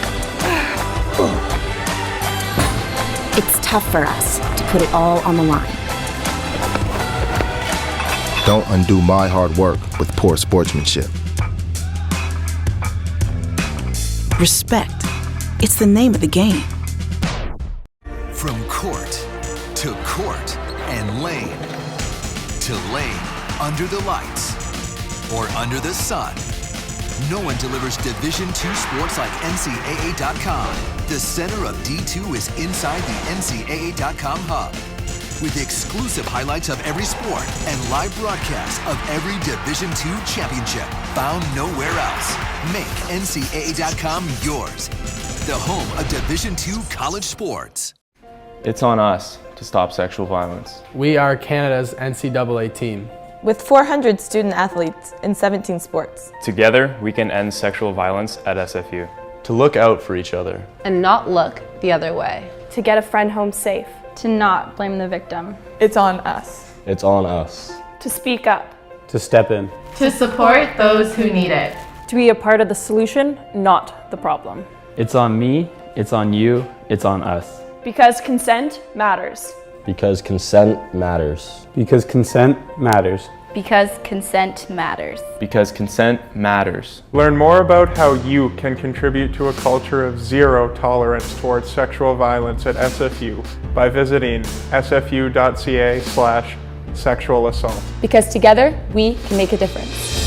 It's tough for us to put it all on the line. Don't undo my hard work with poor sportsmanship. Respect. It's the name of the game. From court to court and lane to lane, under the lights or under the sun, no one delivers Division II sports like NCAA.com. The center of D2 is inside the NCAA.com hub, with exclusive highlights of every sport and live broadcasts of every Division II championship found nowhere else. Make NCAA.com yours, the home of Division II college sports. It's on us to stop sexual violence. We are Canada's NCAA team. With 400 student athletes in 17 sports. Together, we can end sexual violence at SFU. To look out for each other. And not look the other way. To get a friend home safe. To not blame the victim. It's on us. It's on us. To speak up. To step in. To support those who need it. To be a part of the solution, not the problem. It's on me, it's on you, it's on us. Because consent matters. Because consent matters. Because consent matters. Because consent matters. Because consent matters. Learn more about how you can contribute to a culture of zero tolerance towards sexual violence at SFU by visiting sfu.ca/sexual assault. Because together, we can make a difference.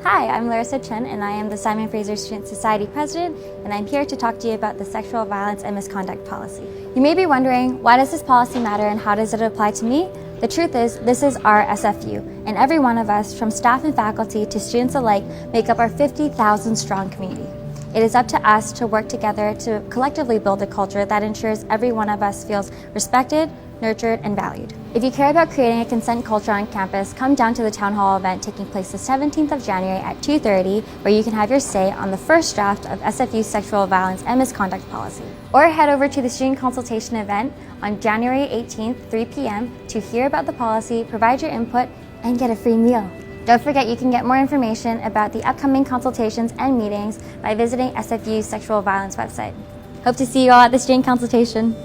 Hi, I'm Larissa Chen, and I am the Simon Fraser Student Society President, and I'm here to talk to you about the sexual violence and misconduct policy. You may be wondering, why does this policy matter and how does it apply to me? The truth is, this is our SFU, and every one of us, from staff and faculty to students alike, make up our 50,000 strong community. It is up to us to work together to collectively build a culture that ensures every one of us feels respected, nurtured, and valued. If you care about creating a consent culture on campus, come down to the town hall event taking place the 17th of January at 2:30, where you can have your say on the first draft of SFU's sexual violence and misconduct policy. Or head over to the student consultation event on January 18th, 3 p.m. to hear about the policy, provide your input, and get a free meal. Don't forget you can get more information about the upcoming consultations and meetings by visiting SFU's sexual violence website. Hope to see you all at the student consultation.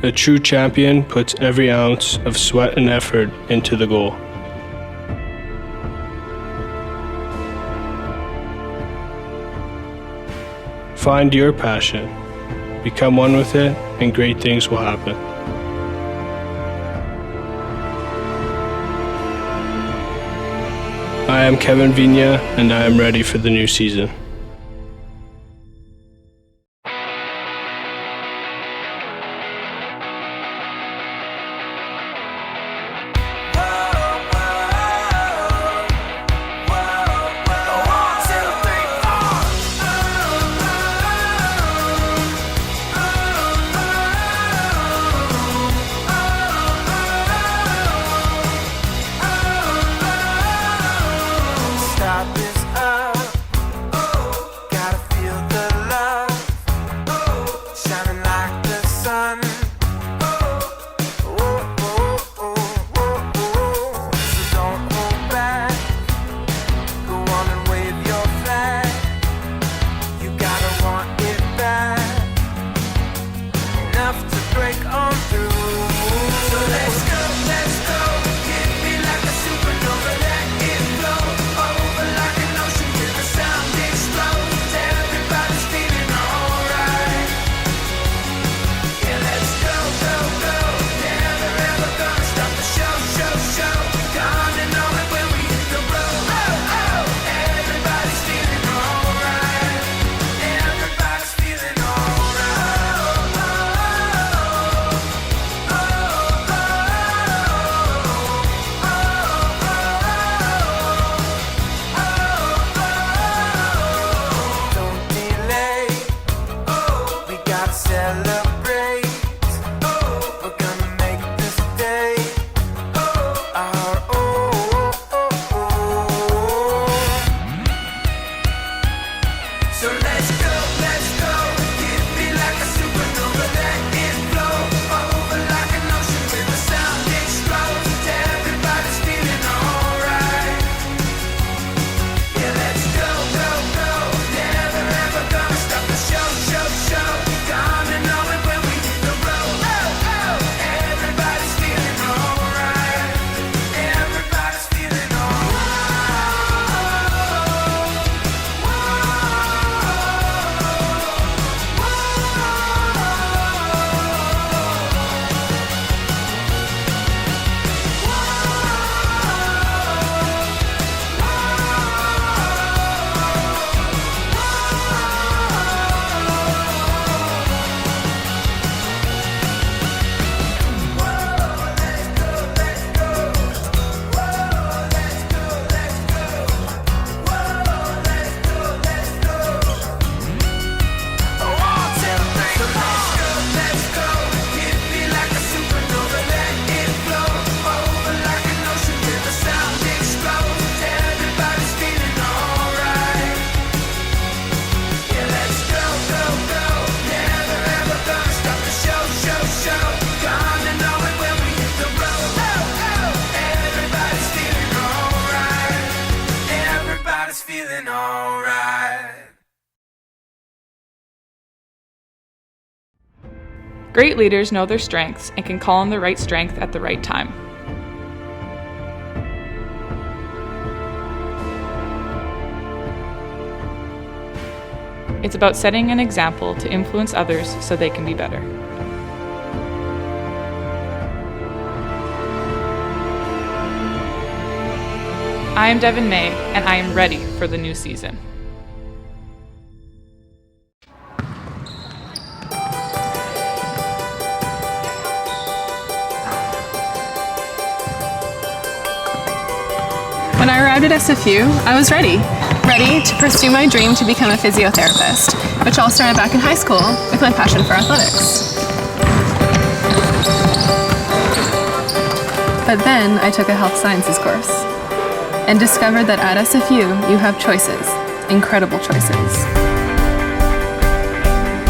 A true champion puts every ounce of sweat and effort into the goal. Find your passion, become one with it, and great things will happen. I am Kevin Vigna, and I am ready for the new season. Stop this So let's go, hit me like a supernova, let it flow over like an ocean with the sound explodes. Everybody's feeling alright. Yeah, let's go, never ever gonna stop the show. Gonna know it when we hit the road. Everybody's feeling alright. Everybody's feeling Great leaders know their strengths and can call on the right strength at the right time. It's about setting an example to influence others so they can be better. I am Devin May, and I am ready for the new season. When I arrived at SFU, I was ready to pursue my dream to become a physiotherapist, which all started back in high school with my passion for athletics. But then I took a health sciences course and discovered that at SFU you have choices, incredible choices.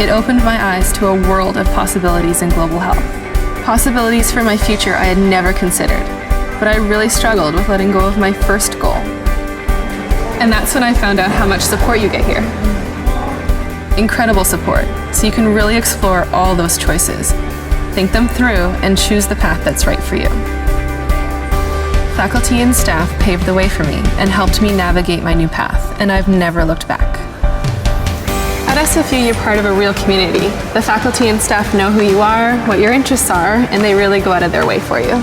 It opened my eyes to a world of possibilities in global health. Possibilities for my future I had never considered. But I really struggled with letting go of my first goal. And that's when I found out how much support you get here. Incredible support, so you can really explore all those choices, think them through, and choose the path that's right for you. Faculty and staff paved the way for me and helped me navigate my new path, and I've never looked back. At SFU, you're part of a real community. The faculty and staff know who you are, what your interests are, and they really go out of their way for you.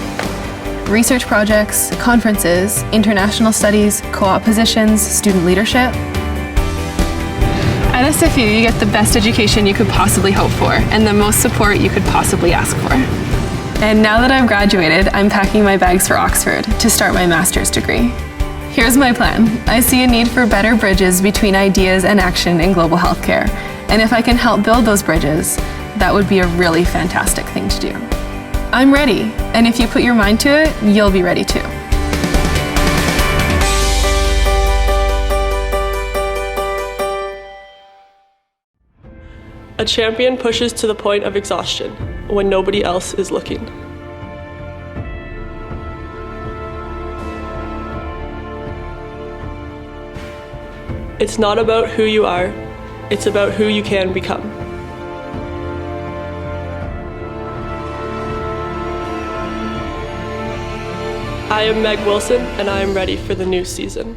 Research projects, conferences, international studies, co-op positions, student leadership. At SFU, you get the best education you could possibly hope for and the most support you could possibly ask for. And now that I've graduated, I'm packing my bags for Oxford to start my master's degree. Here's my plan. I see a need for better bridges between ideas and action in global healthcare. And if I can help build those bridges, that would be a really fantastic thing to do. I'm ready, and if you put your mind to it, you'll be ready too. A champion pushes to the point of exhaustion when nobody else is looking. It's not about who you are, it's about who you can become. I am Meg Wilson, and I am ready for the new season.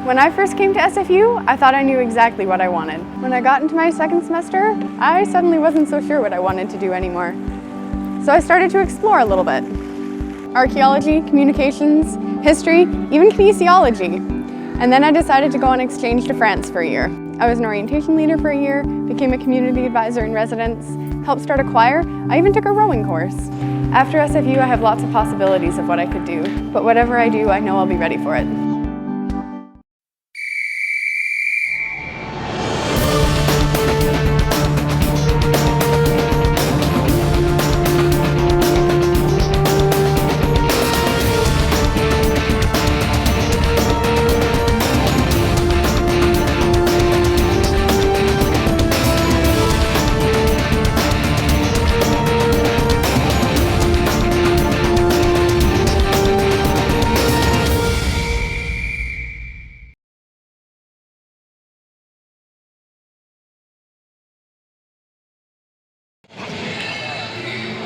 When I first came to SFU, I thought I knew exactly what I wanted. When I got into my second semester, I suddenly wasn't so sure what I wanted to do anymore. So I started to explore a little bit. Archaeology, communications, history, even kinesiology. And then I decided to go on exchange to France for a year. I was an orientation leader for a year, became a community advisor in residence, helped start a choir, I even took a rowing course. After SFU, I have lots of possibilities of what I could do, but whatever I do, I know I'll be ready for it.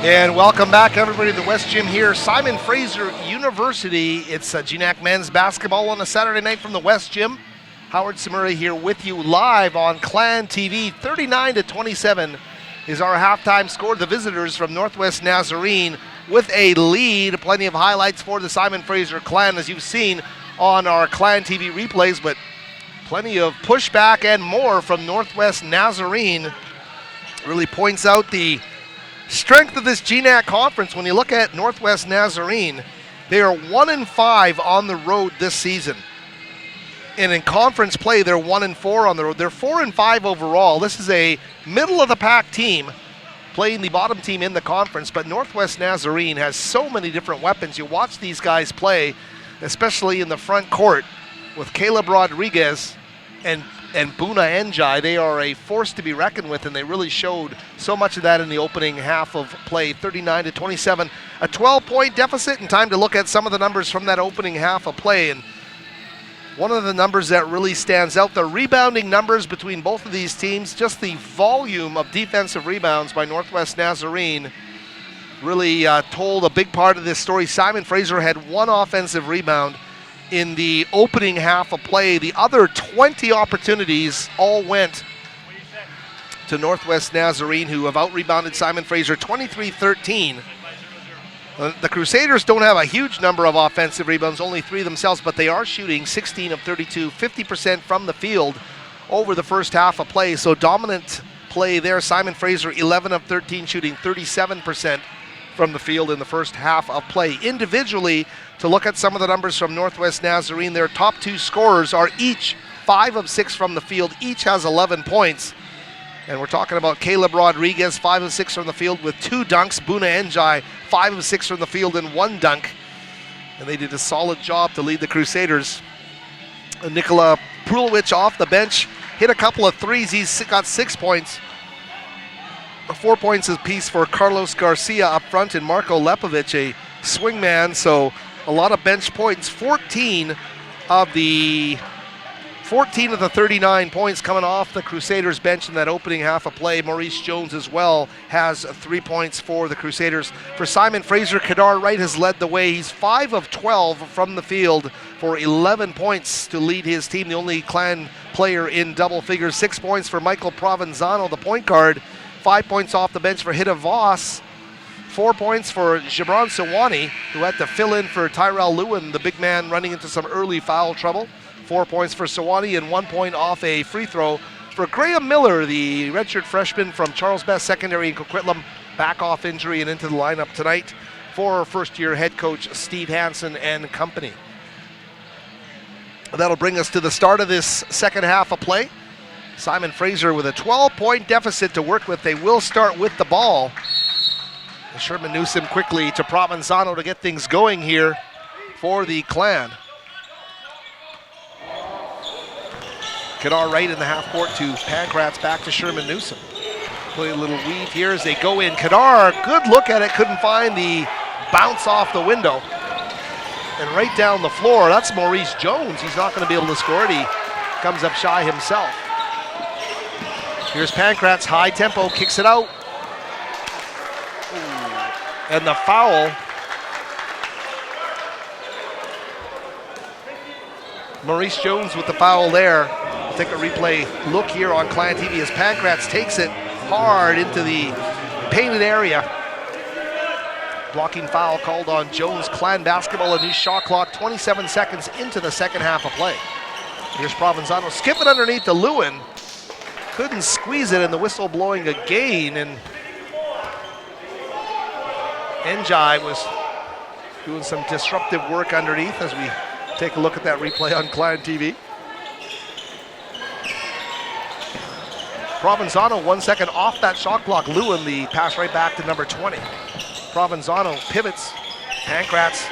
And welcome back, everybody, to the West Gym here. Simon Fraser University. It's GNAC men's basketball on a Saturday night from the West Gym. Howard Samuri here with you live on Clan TV. 39-27 is our halftime score. The visitors from Northwest Nazarene with a lead. Plenty of highlights for the Simon Fraser Clan, as you've seen on our Clan TV replays, but plenty of pushback and more from Northwest Nazarene. Really points out the strength of this GNAC conference. When you look at Northwest Nazarene, they are 1-5 on the road this season. And in conference play, they're 1-4 on the road. They're 4-5 overall. This is a middle-of-the-pack team playing the bottom team in the conference, but Northwest Nazarene has so many different weapons. You watch these guys play, especially in the front court with Caleb Rodriguez and Buna Njai. They are a force to be reckoned with, and they really showed so much of that in the opening half of play. 39-27, a 12-point deficit, and time to look at some of the numbers from that opening half of play. And one of the numbers that really stands out, the rebounding numbers between both of these teams, just the volume of defensive rebounds by Northwest Nazarene really told a big part of this story. Simon Fraser had one offensive rebound in the opening half of play. The other 20 opportunities all went to Northwest Nazarene, who have out-rebounded Simon Fraser 23-13. The Crusaders don't have a huge number of offensive rebounds, only 3 themselves, but they are shooting 16 of 32, 50% from the field over the first half of play. So dominant play there. Simon Fraser 11 of 13, shooting 37% from the field in the first half of play. Individually, to look at some of the numbers from Northwest Nazarene, their top 2 scorers are each 5 of 6 from the field. Each has 11 points. And we're talking about Caleb Rodriguez, 5 of 6 from the field with 2 dunks. Buna Njai, 5 of 6 from the field and 1 dunk. And they did a solid job to lead the Crusaders. Nikola Prulwich off the bench, hit a couple of threes. He's got 6 points. 4 points apiece for Carlos Garcia up front and Marko Lepovic, a swingman. So a lot of bench points. 14 of the 39 points coming off the Crusaders bench in that opening half of play. Maurice Jones as well has 3 points for the Crusaders. For Simon Fraser, Kadar Wright has led the way. He's 5 of 12 from the field for 11 points to lead his team, the only Clan player in double figures. 6 points for Michael Provenzano, the point guard. 5 points off the bench for Hida Voss. 4 points for Gibran Sawani, who had to fill in for Tyrell Lewin, the big man running into some early foul trouble. 4 points for Sawani and 1 point off a free throw for Graham Miller, the redshirt freshman from Charles Best Secondary in Coquitlam, back off injury and into the lineup tonight for first-year head coach Steve Hansen and company. That'll bring us to the start of this second half of play. Simon Fraser with a 12-point deficit to work with. They will start with the ball. Sherman Newsom quickly to Provenzano to get things going here for the Clan. Kadar Wright in the half court to Pankratz, back to Sherman Newsom. Play a little weave here as they go in. Kadar, good look at it, couldn't find the bounce off the window. And right down the floor, that's Maurice Jones. He's not going to be able to score it. He comes up shy himself. Here's Pankratz, high tempo, kicks it out. Ooh. And the foul. Maurice Jones with the foul there. We'll take a replay look here on Clan TV as Pancratz takes it hard into the painted area. Blocking foul called on Jones. Clan basketball, a new shot clock, 27 seconds into the second half of play. Here's Provenzano, skip it underneath to Lewin. Couldn't squeeze it, and the whistle blowing again, and Njai was doing some disruptive work underneath as we take a look at that replay on Clan TV. Provenzano 1 second off that shot clock. Lewin, the pass right back to number 20. Provenzano pivots. Pancratz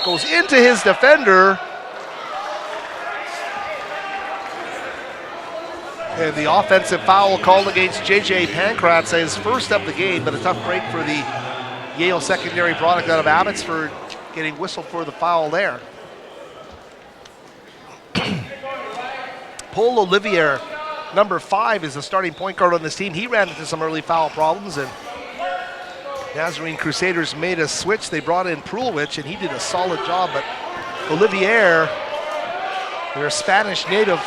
goes into his defender. And the offensive foul called against JJ Pancratz, his first of the game, but a tough break for the Yale secondary product out of Abbotsford, getting whistled for the foul there. Paul Olivier, number 5, is the starting point guard on this team. He ran into some early foul problems, and Nazarene Crusaders made a switch. They brought in Prulwich, and he did a solid job, but Olivier, their Spanish native,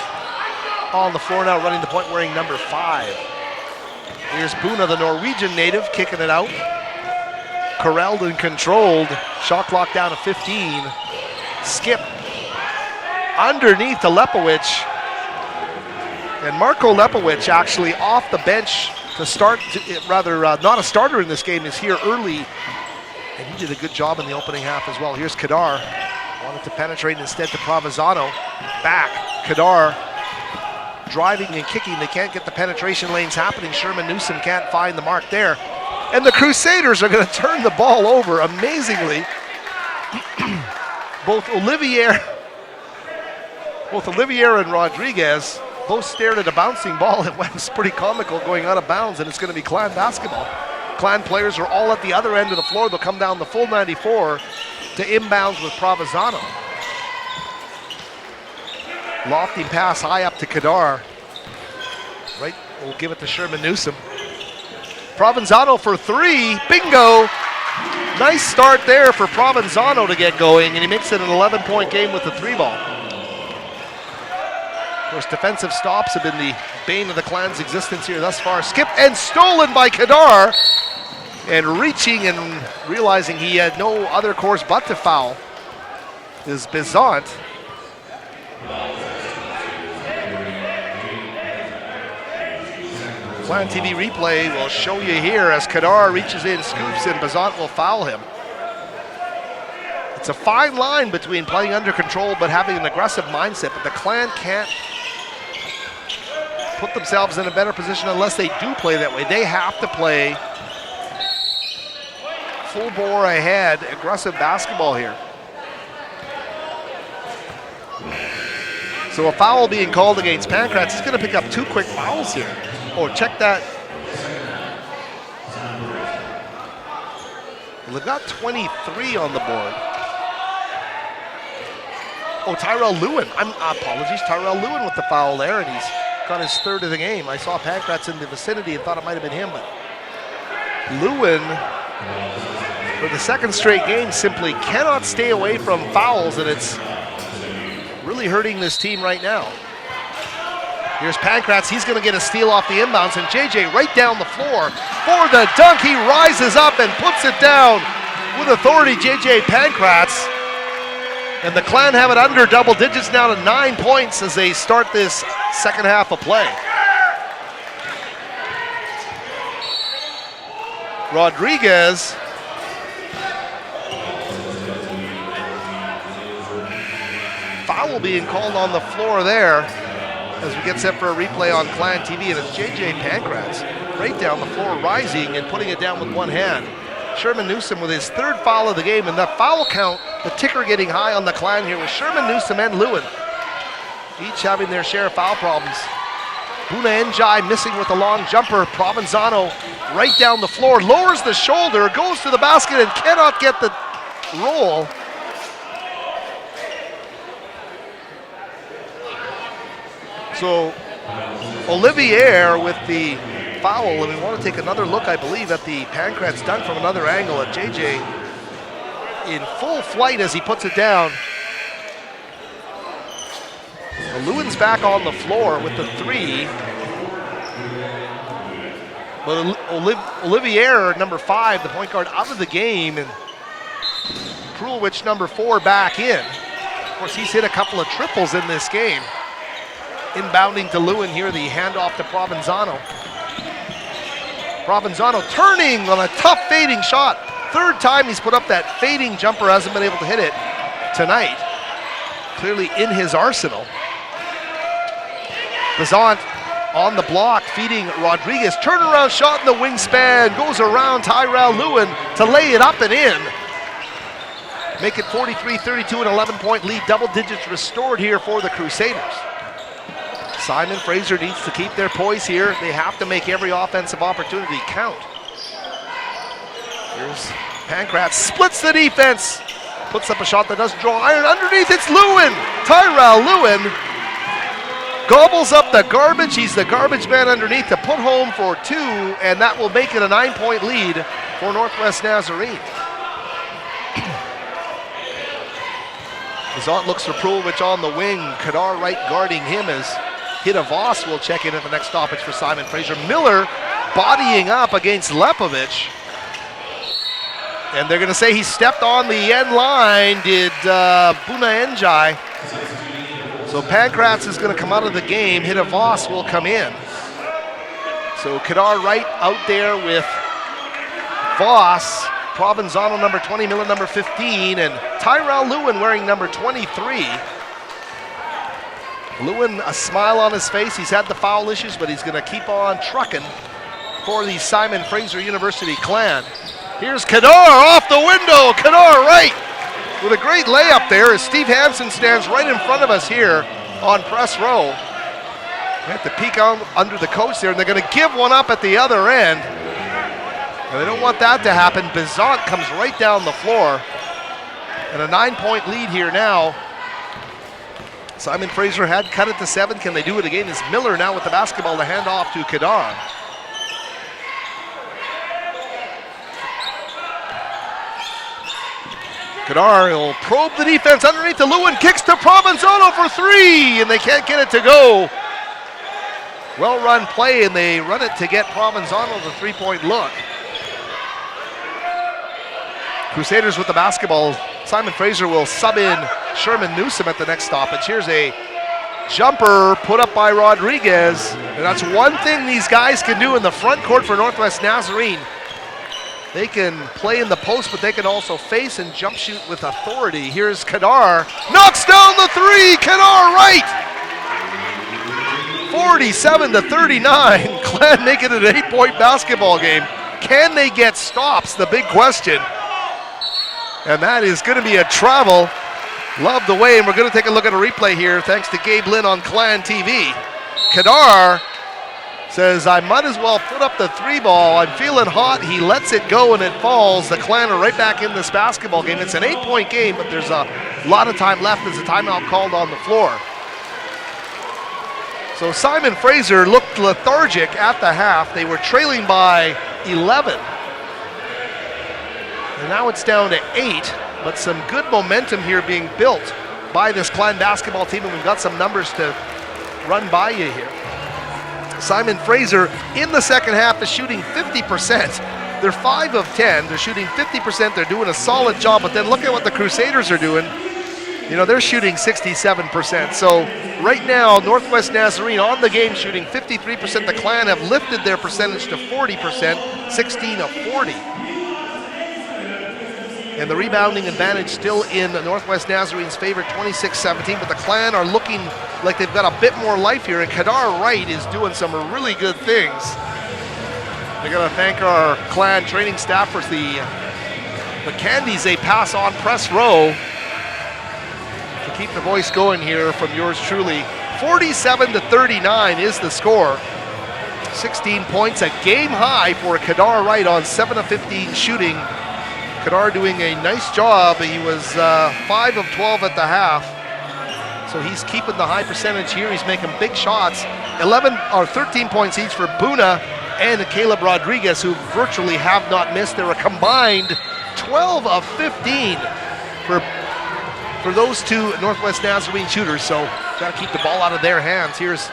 on the floor now, running the point, wearing number 5. Here's Buna, the Norwegian native, kicking it out. Corralled and controlled. Shot clock down to 15. Skip underneath to Lepowicz. And Marko Lepowicz actually off the bench to start, not a starter in this game, is here early. And he did a good job in the opening half as well. Here's Kadar. Wanted to penetrate instead to Provenzano. Back. Kadar driving and kicking. They can't get the penetration lanes happening. Sherman Newsom can't find the mark there. And the Crusaders are going to turn the ball over, amazingly. Both Olivier and Rodriguez both stared at a bouncing ball. It was pretty comical, going out of bounds, and it's going to be Clan basketball. Clan players are all at the other end of the floor. They'll come down the full 94 to inbounds with Provenzano. Lofting pass high up to Kadar. Right, we'll give it to Sherman Newsom. Provenzano for 3, bingo! Nice start there for Provenzano to get going, and he makes it an 11-point game with the 3-ball. Of course, defensive stops have been the bane of the Clan's existence here thus far. Skip and stolen by Kadar, and reaching and realizing he had no other course but to foul is Bizant. Clan TV replay will show you here as Kadar reaches in, scoops, and Bizant will foul him. It's a fine line between playing under control but having an aggressive mindset, but the Clan can't put themselves in a better position unless they do play that way. They have to play full bore ahead, aggressive basketball here. So a foul being called against Pancratz. He's going to pick up 2 quick fouls here. Oh, check that. Well, they've got 23 on the board. Oh, Tyrell Lewin. Apologies, Tyrell Lewin with the foul there, and he's got his 3rd of the game. I saw Pancratz in the vicinity and thought it might have been him, but Lewin, for the 2nd straight game, simply cannot stay away from fouls, and it's really hurting this team right now. Here's Pancratz, he's going to get a steal off the inbounds, and JJ right down the floor for the dunk. He rises up and puts it down with authority, JJ Pancratz. And the Clan have it under double digits now to 9 points as they start this second half of play. Rodriguez foul being called on the floor there as we get set for a replay on Clan TV, and it's JJ Pancratz right down the floor, rising and putting it down with one hand. Sherman Newsom with his 3rd foul of the game, and the foul count, the ticker getting high on the Clan here with Sherman Newsom and Lewin, each having their share of foul problems. Buna Njai missing with a long jumper. Provenzano right down the floor, lowers the shoulder, goes to the basket and cannot get the roll. So Olivier with the foul, and we want to take another look, I believe, at the Pancratz dunk from another angle at JJ in full flight as he puts it down. Lewin's back on the floor with the 3. But Olivier, number 5, the point guard, out of the game, and Krulwich, number 4, back in. Of course, he's hit a couple of triples in this game. Inbounding to Lewin here, the handoff to Provenzano. Provenzano turning on a tough fading shot. Third time he's put up that fading jumper, hasn't been able to hit it tonight. Clearly in his arsenal. Bazant on the block, feeding Rodriguez. Turnaround shot in the wingspan, goes around Tyrell Lewin to lay it up and in. Make it 43-32, an 11-point lead. Double digits restored here for the Crusaders. Simon Fraser needs to keep their poise here. They have to make every offensive opportunity count. Here's Pankratz, splits the defense. Puts up a shot that doesn't draw iron. Underneath, it's Lewin. Tyrell Lewin gobbles up the garbage. He's the garbage man underneath to put home for 2, and that will make it a 9-point lead for Northwest Nazarene. Bazant looks for Prulwich on the wing. Kadar Wright guarding him as Hida Voss will check in at the next stoppage for Simon Fraser. Miller bodying up against Lepovich. And they're going to say he stepped on the end line, did Buna Njai. So Pankratz is going to come out of the game. Hida Voss will come in. So Kadar Wright out there with Voss. Provenzano number 20, Miller number 15, and Tyrell Lewin wearing number 23. Lewin, a smile on his face. He's had the foul issues, but he's going to keep on trucking for the Simon Fraser University Clan. Here's Kadar off the window. Kadar Wright with a great layup there as Steve Hansen stands right in front of us here on press row. They have to peek out under the coach there, and they're going to give one up at the other end. And they don't want that to happen. Bazant comes right down the floor. And a 9-point lead here now. Simon Fraser had cut it to 7. Can they do it again? It's Miller now with the basketball to hand off to Kadar. Kadar will probe the defense underneath to Lewin. Kicks to Provenzano for 3. And they can't get it to go. Well run play, and they run it to get Provenzano the 3-point look. Crusaders with the basketball. Simon Fraser will sub in Sherman Newsom at the next stoppage. Here's a jumper put up by Rodriguez. And that's one thing these guys can do in the front court for Northwest Nazarene. They can play in the post, but they can also face and jump shoot with authority. Here's Kadar. Knocks down the 3. Kadar Wright. 47-39. Clan making it an 8-point basketball game. Can they get stops? The big question. And that is going to be a travel. Love the way, and we're going to take a look at a replay here thanks to Gabe Lynn on Clan TV. Kadar says, I might as well put up the 3 ball. I'm feeling hot. He lets it go and it falls. The Clan are right back in this basketball game. It's an 8-point game, but there's a lot of time left. There's a timeout called on the floor. So Simon Fraser looked lethargic at the half. They were trailing by 11. And now it's down to 8, but some good momentum here being built by this Clan basketball team, and we've got some numbers to run by you here. Simon Fraser in the second half is shooting 50%. They're 5 of 10. They're shooting 50%. They're doing a solid job, but then look at what the Crusaders are doing. You know, they're shooting 67%. So right now, Northwest Nazarene on the game shooting 53%. The Clan have lifted their percentage to 40%, 16 of 40. And the rebounding advantage still in Northwest Nazarene's favor, 26-17, but the Clan are looking like they've got a bit more life here, and Kadar Wright is doing some really good things. We're going to thank our Clan training staff for the candies they pass on press row to keep the voice going here from yours truly. 47-39 is the score. 16 points, a game high for Kadar Wright on 7 of 15 shooting. Kadar doing a nice job. He was 5 of 12 at the half. So he's keeping the high percentage here. He's making big shots. 13 points each for Buna and Caleb Rodriguez, who virtually have not missed. They're a combined 12 of 15 for those two Northwest Nazarene shooters. So Got to keep the ball out of their hands. Here's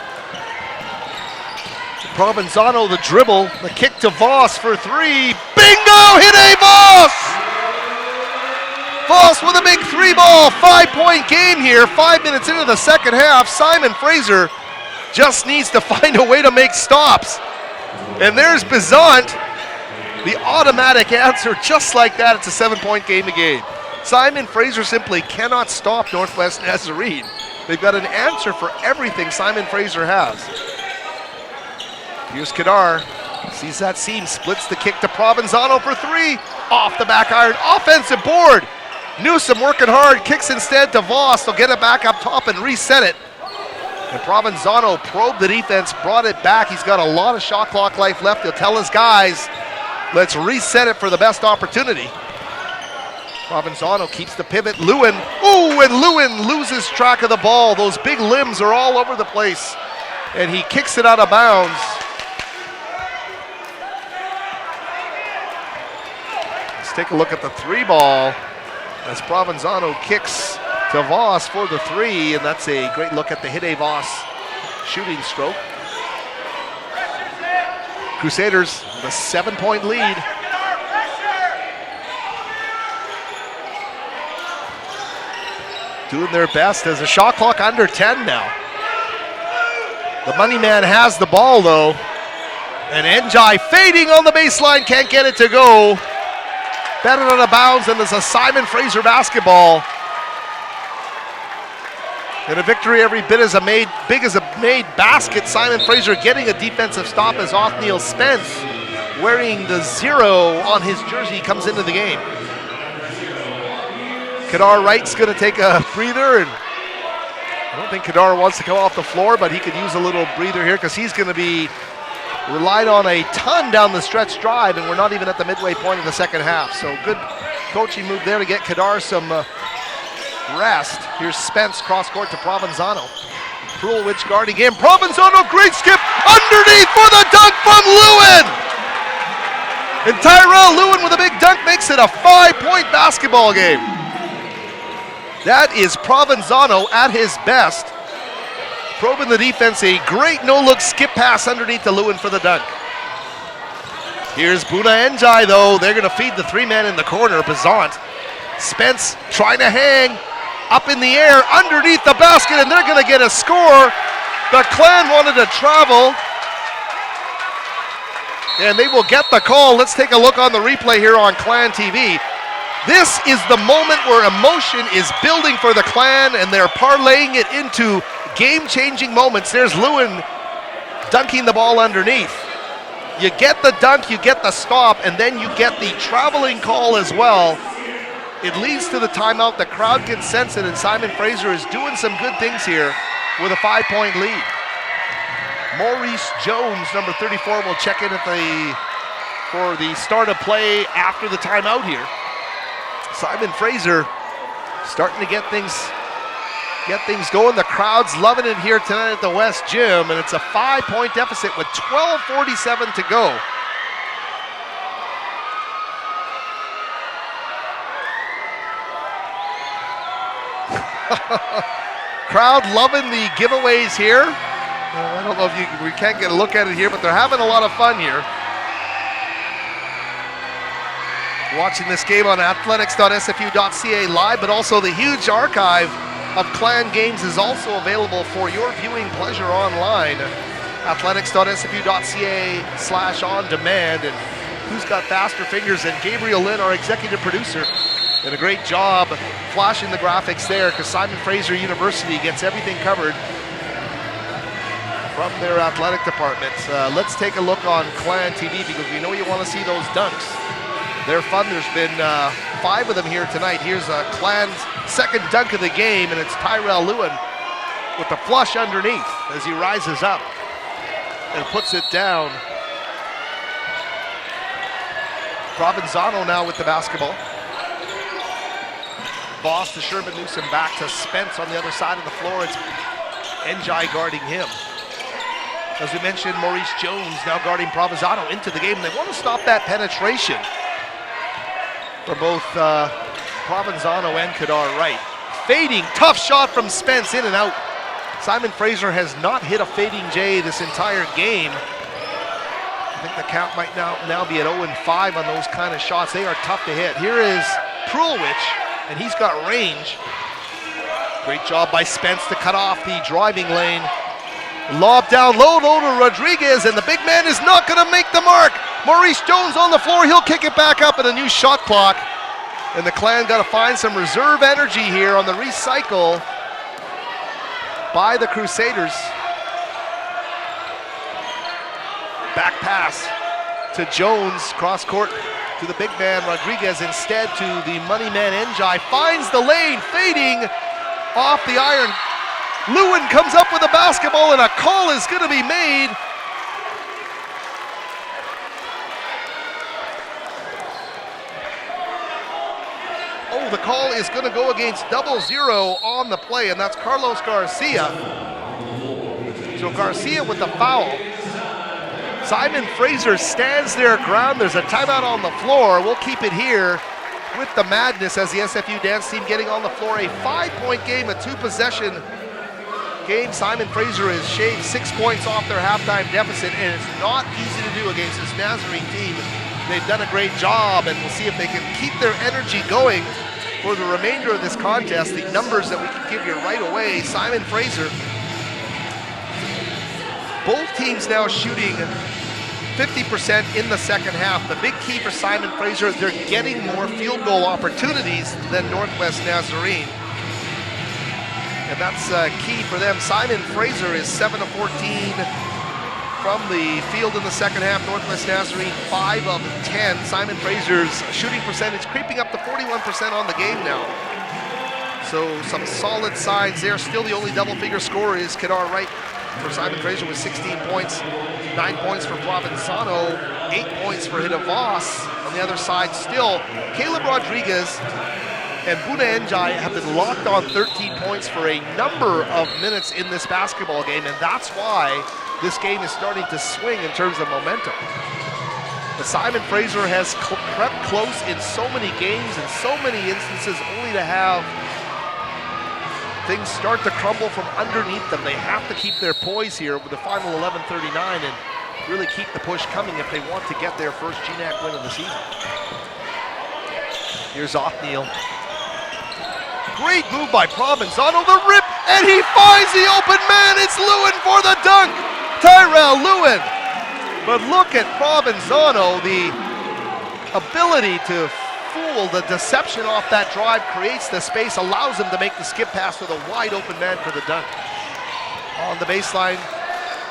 Provenzano, the dribble, the kick to Voss for three. Bingo! Hit a Voss! Voss with a big three ball. 5-point game here. 5 minutes into the second half. Simon Fraser just needs to find a way to make stops. And there's Bizant, the automatic answer. Just like that, it's a 7-point game again. Simon Fraser simply cannot stop Northwest Nazarene. They've got an answer for everything Simon Fraser has. Here's Kadar, sees that seam, splits the kick to Provenzano for three. Off the back iron, offensive board. Newsom working hard, kicks instead to Voss. They'll get it back up top and reset it. And Provenzano probed the defense, brought it back. He's got a lot of shot clock life left. He'll tell his guys, let's reset it for the best opportunity. Provenzano keeps the pivot. Lewin, ooh, and Lewin loses track of the ball. Those big limbs are all over the place. And he kicks it out of bounds. Let's take a look at the three ball as Provenzano kicks to Voss for the three, and that's a great look at the Hide Voss shooting stroke. Crusaders with a 7-point lead. Doing their best as a shot clock under 10 now. The money man has the ball though. And Njai fading on the baseline, can't get it to go. Batted out of bounds, and there's a Simon Fraser basketball. And a victory every bit as big as a made basket. Simon Fraser getting a defensive stop as Othniel Spence, wearing the 0 on his jersey, comes into the game. Kadar Wright's going to take a breather, and I don't think Kadar wants to come off the floor, but he could use a little breather here because he's going to be relied on a ton down the stretch drive, and we're not even at the midway point of the second half. So good coaching move there to get Kadar some rest. Here's Spence, cross court to Provenzano. Prulwich guarding him. Provenzano, great skip underneath for the dunk from Lewin. And Tyrell Lewin with a big dunk makes it a 5-point basketball game. That is Provenzano at his best. Probing the defense, a great no-look skip pass underneath to Lewin for the dunk. Here's Buna Njai though. They're going to feed the three-man in the corner, Bizant. Spence trying to hang up in the air underneath the basket, and they're going to get a score. The Clan wanted to travel, and they will get the call. Let's take a look on the replay here on Clan TV. This is the moment where emotion is building for the Clan, and they're parlaying it into game-changing moments. There's Lewin dunking the ball underneath. You get the dunk, you get the stop, and then you get the traveling call as well. It leads to the timeout. The crowd can sense it, and Simon Fraser is doing some good things here with a 5-point lead. Maurice Jones, number 34, will check in for the start of play after the timeout here. Simon Fraser starting to get things going. The crowd's loving it here tonight at the West Gym, and it's a 5-point deficit with 12:47 to go. Crowd loving the giveaways here. I don't know if we can't get a look at it here, but they're having a lot of fun here. Watching this game on athletics.sfu.ca live, but also the huge archive of Clan games is also available for your viewing pleasure online. Athletics.sfu.ca/on-demand. And who's got faster fingers than Gabriel Lynn, our executive producer? Did a great job flashing the graphics there, because Simon Fraser University gets everything covered from their athletic department. Let's take a look on Clan TV, because we know you want to see those dunks. They're fun. There's been 5 of them here tonight. Here's Clan's second dunk of the game, and it's Tyrell Lewin with the flush underneath as he rises up and puts it down. Provenzano now with the basketball. Voss to Sherman Newsom, back to Spence on the other side of the floor. It's Njai guarding him. As we mentioned, Maurice Jones now guarding Provenzano into the game. They want to stop that penetration for both Provenzano and Kadar Wright. Fading, tough shot from Spence, in and out. Simon Fraser has not hit a fading J this entire game. I think the count might now be at 0-5 on those kind of shots. They are tough to hit. Here is Prulwich, and he's got range. Great job by Spence to cut off the driving lane. Lob down low to Rodriguez, and the big man is not going to make the mark. Maurice Jones on the floor. He'll kick it back up at a new shot clock. And the Clan got to find some reserve energy here on the recycle by the Crusaders. Back pass to Jones, cross court to the big man Rodriguez, instead to the money man Njai. Finds the lane, fading off the iron. Lewin comes up with a basketball, and a call is going to be made. Oh, the call is going to go against 0-0 on the play, and that's Carlos Garcia. So Garcia with the foul. Simon Fraser stands their ground. There's a timeout on the floor. We'll keep it here with the madness as the SFU dance team getting on the floor. A 5-point game, a 2-possession game. Simon Fraser has shaved 6 points off their halftime deficit, and it's not easy to do against this Nazarene team. They've done a great job, and we'll see if they can keep their energy going for the remainder of this contest. The numbers that we can give you right away. Simon Fraser, both teams now shooting 50% in the second half. The big key for Simon Fraser, they're getting more field goal opportunities than Northwest Nazarene. And that's key for them. Simon Fraser is 7 of 14 from the field in the second half. Northwest Nazarene 5 of 10. Simon Fraser's shooting percentage creeping up to 41% on the game now. So some solid signs there. Still the only double-figure scorer is Kedar Wright for Simon Fraser with 16 points. 9 points for Provenzano, 8 points for Hida Voss. On the other side still, Caleb Rodriguez and Buna Njai have been locked on 13 points for a number of minutes in this basketball game, and that's why this game is starting to swing in terms of momentum. But Simon Fraser has crept close in so many games, in so many instances, only to have things start to crumble from underneath them. They have to keep their poise here with the final 11:39 and really keep the push coming if they want to get their first GNAC win of the season. Here's Othniel. Great move by Provenzano, the rip, and he finds the open man. It's Lewin for the dunk. Tyrell Lewin. But look at Provenzano, the ability to fool, the deception off that drive, creates the space, allows him to make the skip pass to the wide open man for the dunk. On the baseline,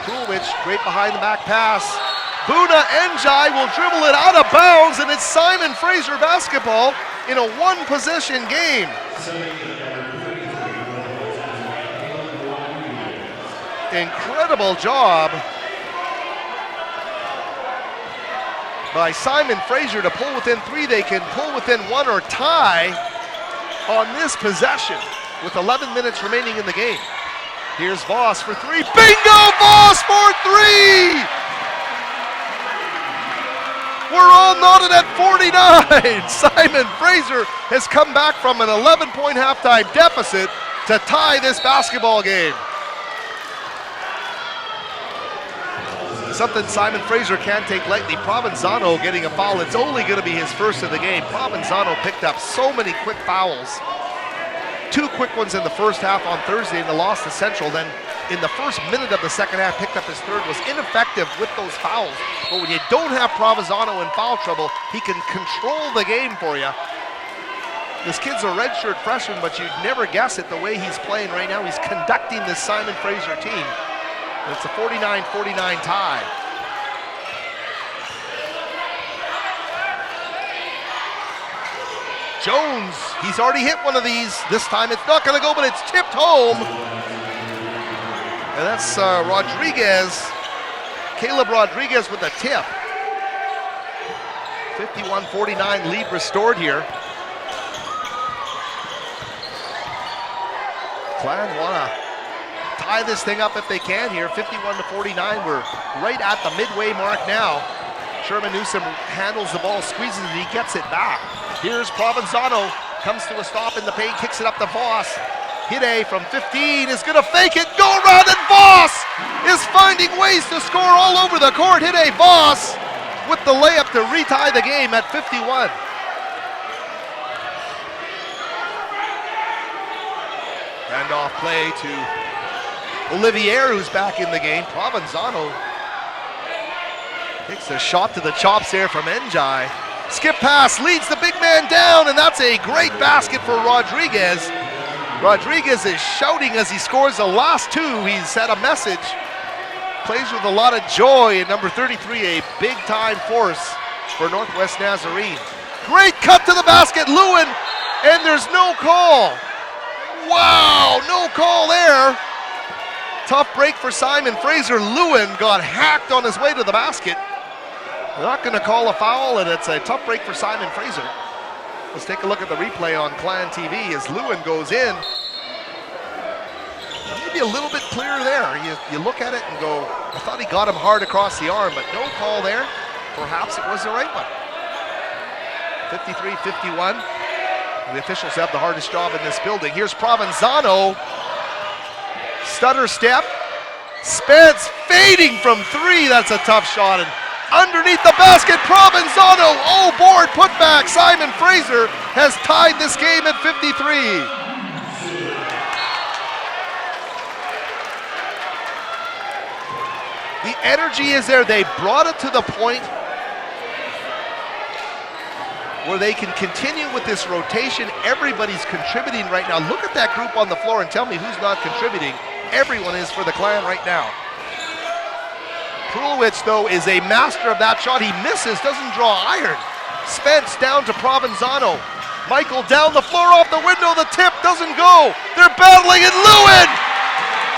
Prulwich, great behind the back pass. Buna Njai will dribble it out of bounds, and it's Simon Fraser basketball in a one-possession game. Incredible job by Simon Fraser to pull within 3. They can pull within 1 or tie on this possession with 11 minutes remaining in the game. Here's Voss for 3. Bingo! Voss for 3! We're all knotted at 49. Simon Fraser has come back from an 11-point halftime deficit to tie this basketball game. Something Simon Fraser can't take lightly. Provenzano getting a foul. It's only going to be his first of the game. Provenzano picked up so many quick fouls. 2 quick ones in the first half on Thursday in the loss to Central. Then in the first minute of the second half, picked up his third, was ineffective with those fouls. But when you don't have Provenzano in foul trouble, he can control the game for you. This kid's a redshirt freshman, but you'd never guess it the way he's playing right now. He's conducting this Simon Fraser team. And it's a 49-49 tie. Jones, he's already hit one of these. This time it's not going to go, but it's tipped home. And that's Rodriguez, Caleb Rodriguez with a tip. 51-49 lead restored here. Clan want to tie this thing up if they can here. 51-49, we're right at the midway mark now. Sherman Newsom handles the ball, squeezes it, he gets it back. Here's Provenzano, comes to a stop in the paint, kicks it up to Voss. Hide from 15 is going to fake it, go around, and Voss is finding ways to score all over the court. Hide Voss with the layup to retie the game at 51. Handoff play to Olivier, who's back in the game. Provenzano takes a shot to the chops there from Njai. Skip pass leads the big man down, and that's a great basket for Rodriguez. Rodriguez is shouting as he scores the last two. He's sent a message. Plays with a lot of joy, and number 33, a big-time force for Northwest Nazarene. Great cut to the basket, Lewin, and there's no call. Wow, no call there. Tough break for Simon Fraser. Lewin got hacked on his way to the basket. They're not going to call a foul, and it's a tough break for Simon Fraser. Let's take a look at the replay on Clan TV as Lewin goes in. Maybe a little bit clearer there. You look at it and go, I thought he got him hard across the arm, but no call there. Perhaps it was the right one. 53-51. The officials have the hardest job in this building. Here's Provenzano. Stutter step. Spence fading from three. That's a tough shot. And underneath the basket, Provenzano. Oh, board putback. Simon Fraser has tied this game at 53. The energy is there. They brought it to the point where they can continue with this rotation. Everybody's contributing right now. Look at that group on the floor and tell me who's not contributing. Everyone is for the Clan right now. Krulwich, though, is a master of that shot. He misses, doesn't draw iron. Spence down to Provenzano. Michael down the floor off the window. The tip doesn't go. They're battling, and Lewin!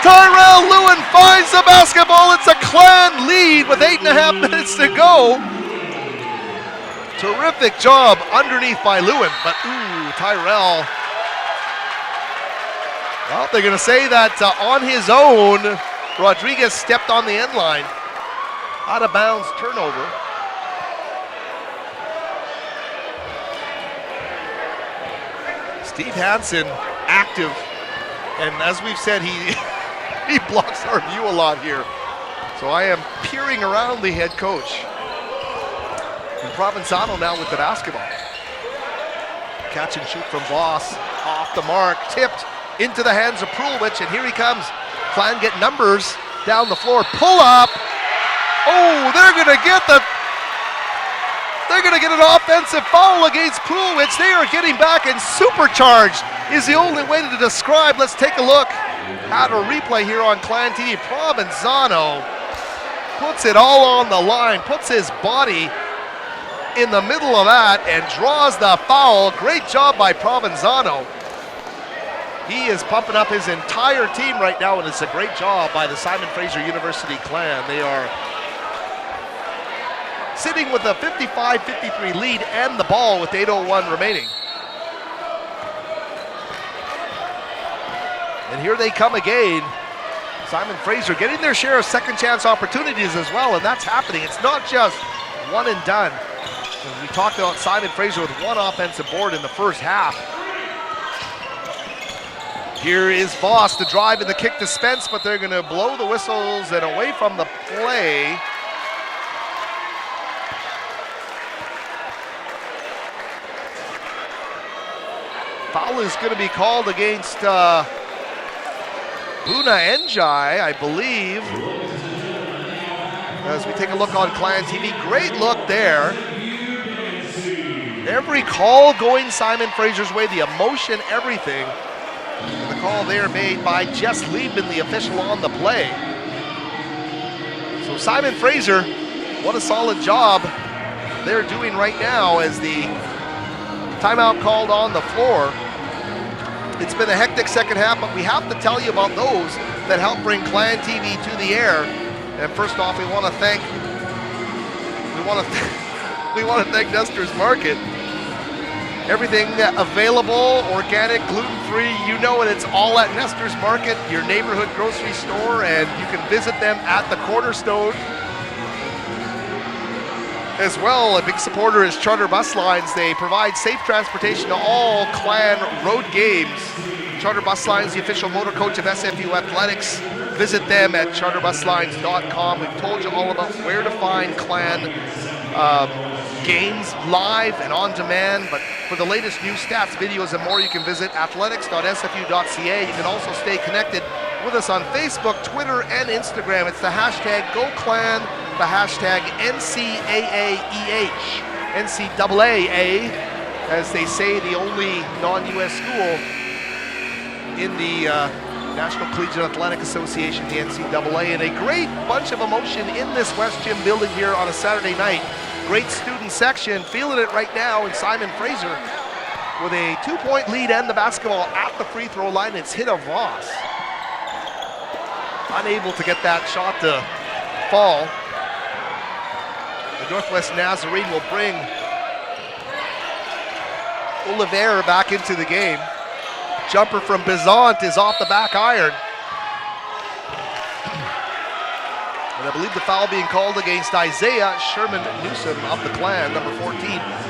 Tyrell Lewin finds the basketball. It's a Clan lead with 8.5 minutes to go. Terrific job underneath by Lewin, but Tyrell. Well, they're going to say that on his own, Rodriguez stepped on the end line. Out of bounds turnover. Steve Hansen active, and as we've said, he blocks our view a lot here. So I am peering around the head coach. And Provenzano now with the basketball. Catch and shoot from Voss, off the mark, tipped into the hands of Prulwich, and here he comes. Clan get numbers down the floor, pull up. Oh, they're gonna get an offensive foul against Prulwich. They are getting back, and supercharged is the only way to describe. Let's take a look at a replay here on Clan TV. Provenzano puts it all on the line, puts his body in the middle of that and draws the foul. Great job by Provenzano. He is pumping up his entire team right now, and it's a great job by the Simon Fraser University Clan. They are sitting with a 55-53 lead and the ball with 8:01 remaining. And here they come again. Simon Fraser getting their share of second chance opportunities as well, and that's happening. It's not just one and done. We talked about Simon Fraser with one offensive board in the first half. Here is Voss to drive and the kick to Spence, but they're going to blow the whistles and away from the play. Foul is going to be called against Buna Njai, I believe. As we take a look on Clan TV, great look there. Every call going Simon Fraser's way, the emotion, everything. And the call there made by Jess Liebman, the official on the play. So Simon Fraser, what a solid job they're doing right now as the timeout called on the floor. It's been a hectic second half, but we have to tell you about those that help bring Clan TV to the air. And first off, we want to thank Nestor's Market. Everything available, organic, gluten-free, you know it, it's all at Nestor's Market, your neighborhood grocery store, and you can visit them at the Cornerstone. As well, a big supporter is Charter Bus Lines. They provide safe transportation to all Clan road games. Charter Bus Lines, the official motor coach of SFU Athletics. Visit them at charterbuslines.com. We've told you all about where to find Clan games live and on demand, but for the latest news, stats, videos, and more, you can visit athletics.sfu.ca. You can also stay connected with us on Facebook, Twitter, and Instagram. It's the hashtag GoClan, the hashtag NCAAEH, NCAA, as they say, the only non-U.S. school in the National Collegiate Athletic Association, the NCAA, and a great bunch of emotion in this West Gym building here on a Saturday night. Great student section, feeling it right now in Simon Fraser with a 2-point lead and the basketball at the free throw line. It's hit a Voss. Unable to get that shot to fall. The Northwest Nazarene will bring Oliver back into the game. Jumper from Bizant is off the back iron. And I believe the foul being called against Isaiah Sherman Newsom of the Clan, number 14.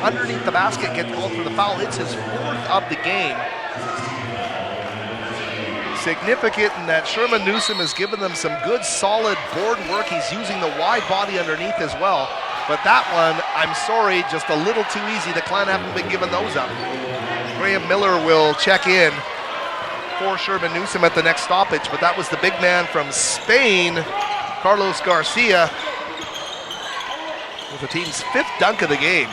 Underneath the basket, gets called for the foul. It's his 4th of the game. Significant in that Sherman Newsom has given them some good, solid board work. He's using the wide body underneath as well. But that one, I'm sorry, just a little too easy. The Clan haven't been giving those up. Graham Miller will check in for Sherman Newsom at the next stoppage, but that was the big man from Spain, Carlos Garcia, with the team's 5th dunk of the game.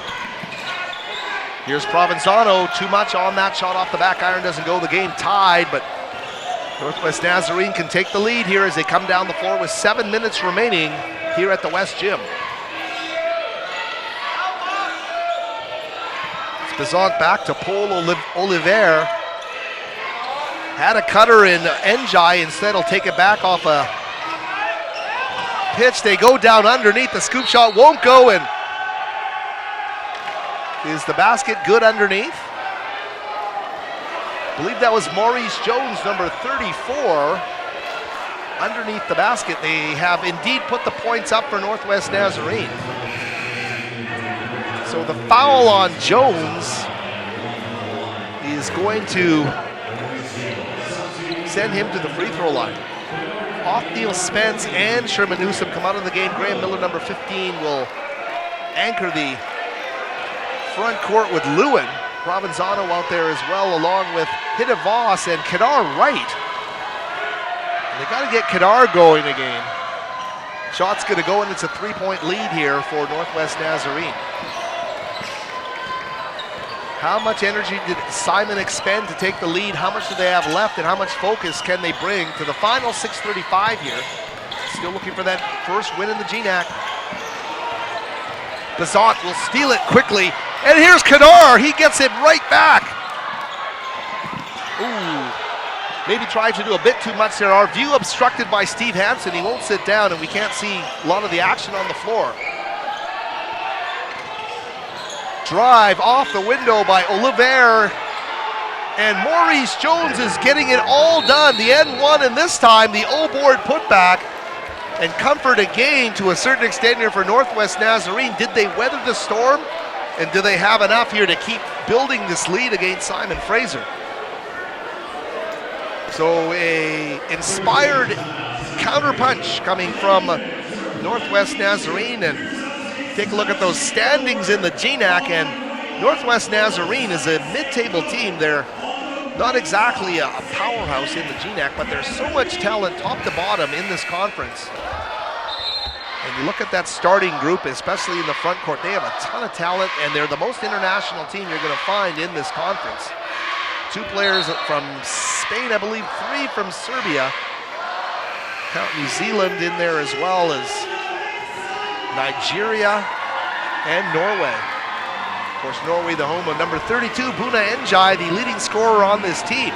Here's Provenzano, too much on that shot off the back iron, doesn't go. The game tied, but Northwest Nazarene can take the lead here as they come down the floor with 7 minutes remaining here at the West Gym. Bizant back to Paul Oliver. Had a cutter in Njai, instead he'll take it back off a pitch. They go down underneath, the scoop shot won't go, and is the basket good underneath? I believe that was Maurice Jones, number 34, underneath the basket. They have indeed put the points up for Northwest Nazarene. So the foul on Jones is going to send him to the free throw line. Othniel Spence and Sherman Newsom come out of the game. Graham Miller, number 15, will anchor the front court with Lewin. Provenzano out there as well, along with Hidavos and Kadar Wright. And they got to get Kadar going again. Shot's going to go, and it's a 3-point lead here for Northwest Nazarene. How much energy did Simon expend to take the lead? How much do they have left, and how much focus can they bring to the final 6:35 here? Still looking for that first win in the GNAC. Bizant will steal it quickly, and here's Kadar. He gets it right back. Ooh, maybe tried to do a bit too much there. Our view obstructed by Steve Hansen. He won't sit down, and we can't see a lot of the action on the floor. Drive off the window by Oliver, and Maurice Jones is getting it all done. The N1, and this time the O-board putback, and comfort again to a certain extent here for Northwest Nazarene. Did they weather the storm, and do they have enough here to keep building this lead against Simon Fraser? So a inspired counterpunch coming from Northwest Nazarene, and take a look at those standings in the GNAC, and Northwest Nazarene is a mid-table team. They're not exactly a powerhouse in the GNAC, but there's so much talent top to bottom in this conference. And you look at that starting group, especially in the front court, they have a ton of talent, and they're the most international team you're going to find in this conference. 2 players from Spain, I believe 3 from Serbia. Count New Zealand in there as well as Nigeria and Norway. Of course, Norway, the home of number 32, Buna Njai, the leading scorer on this team.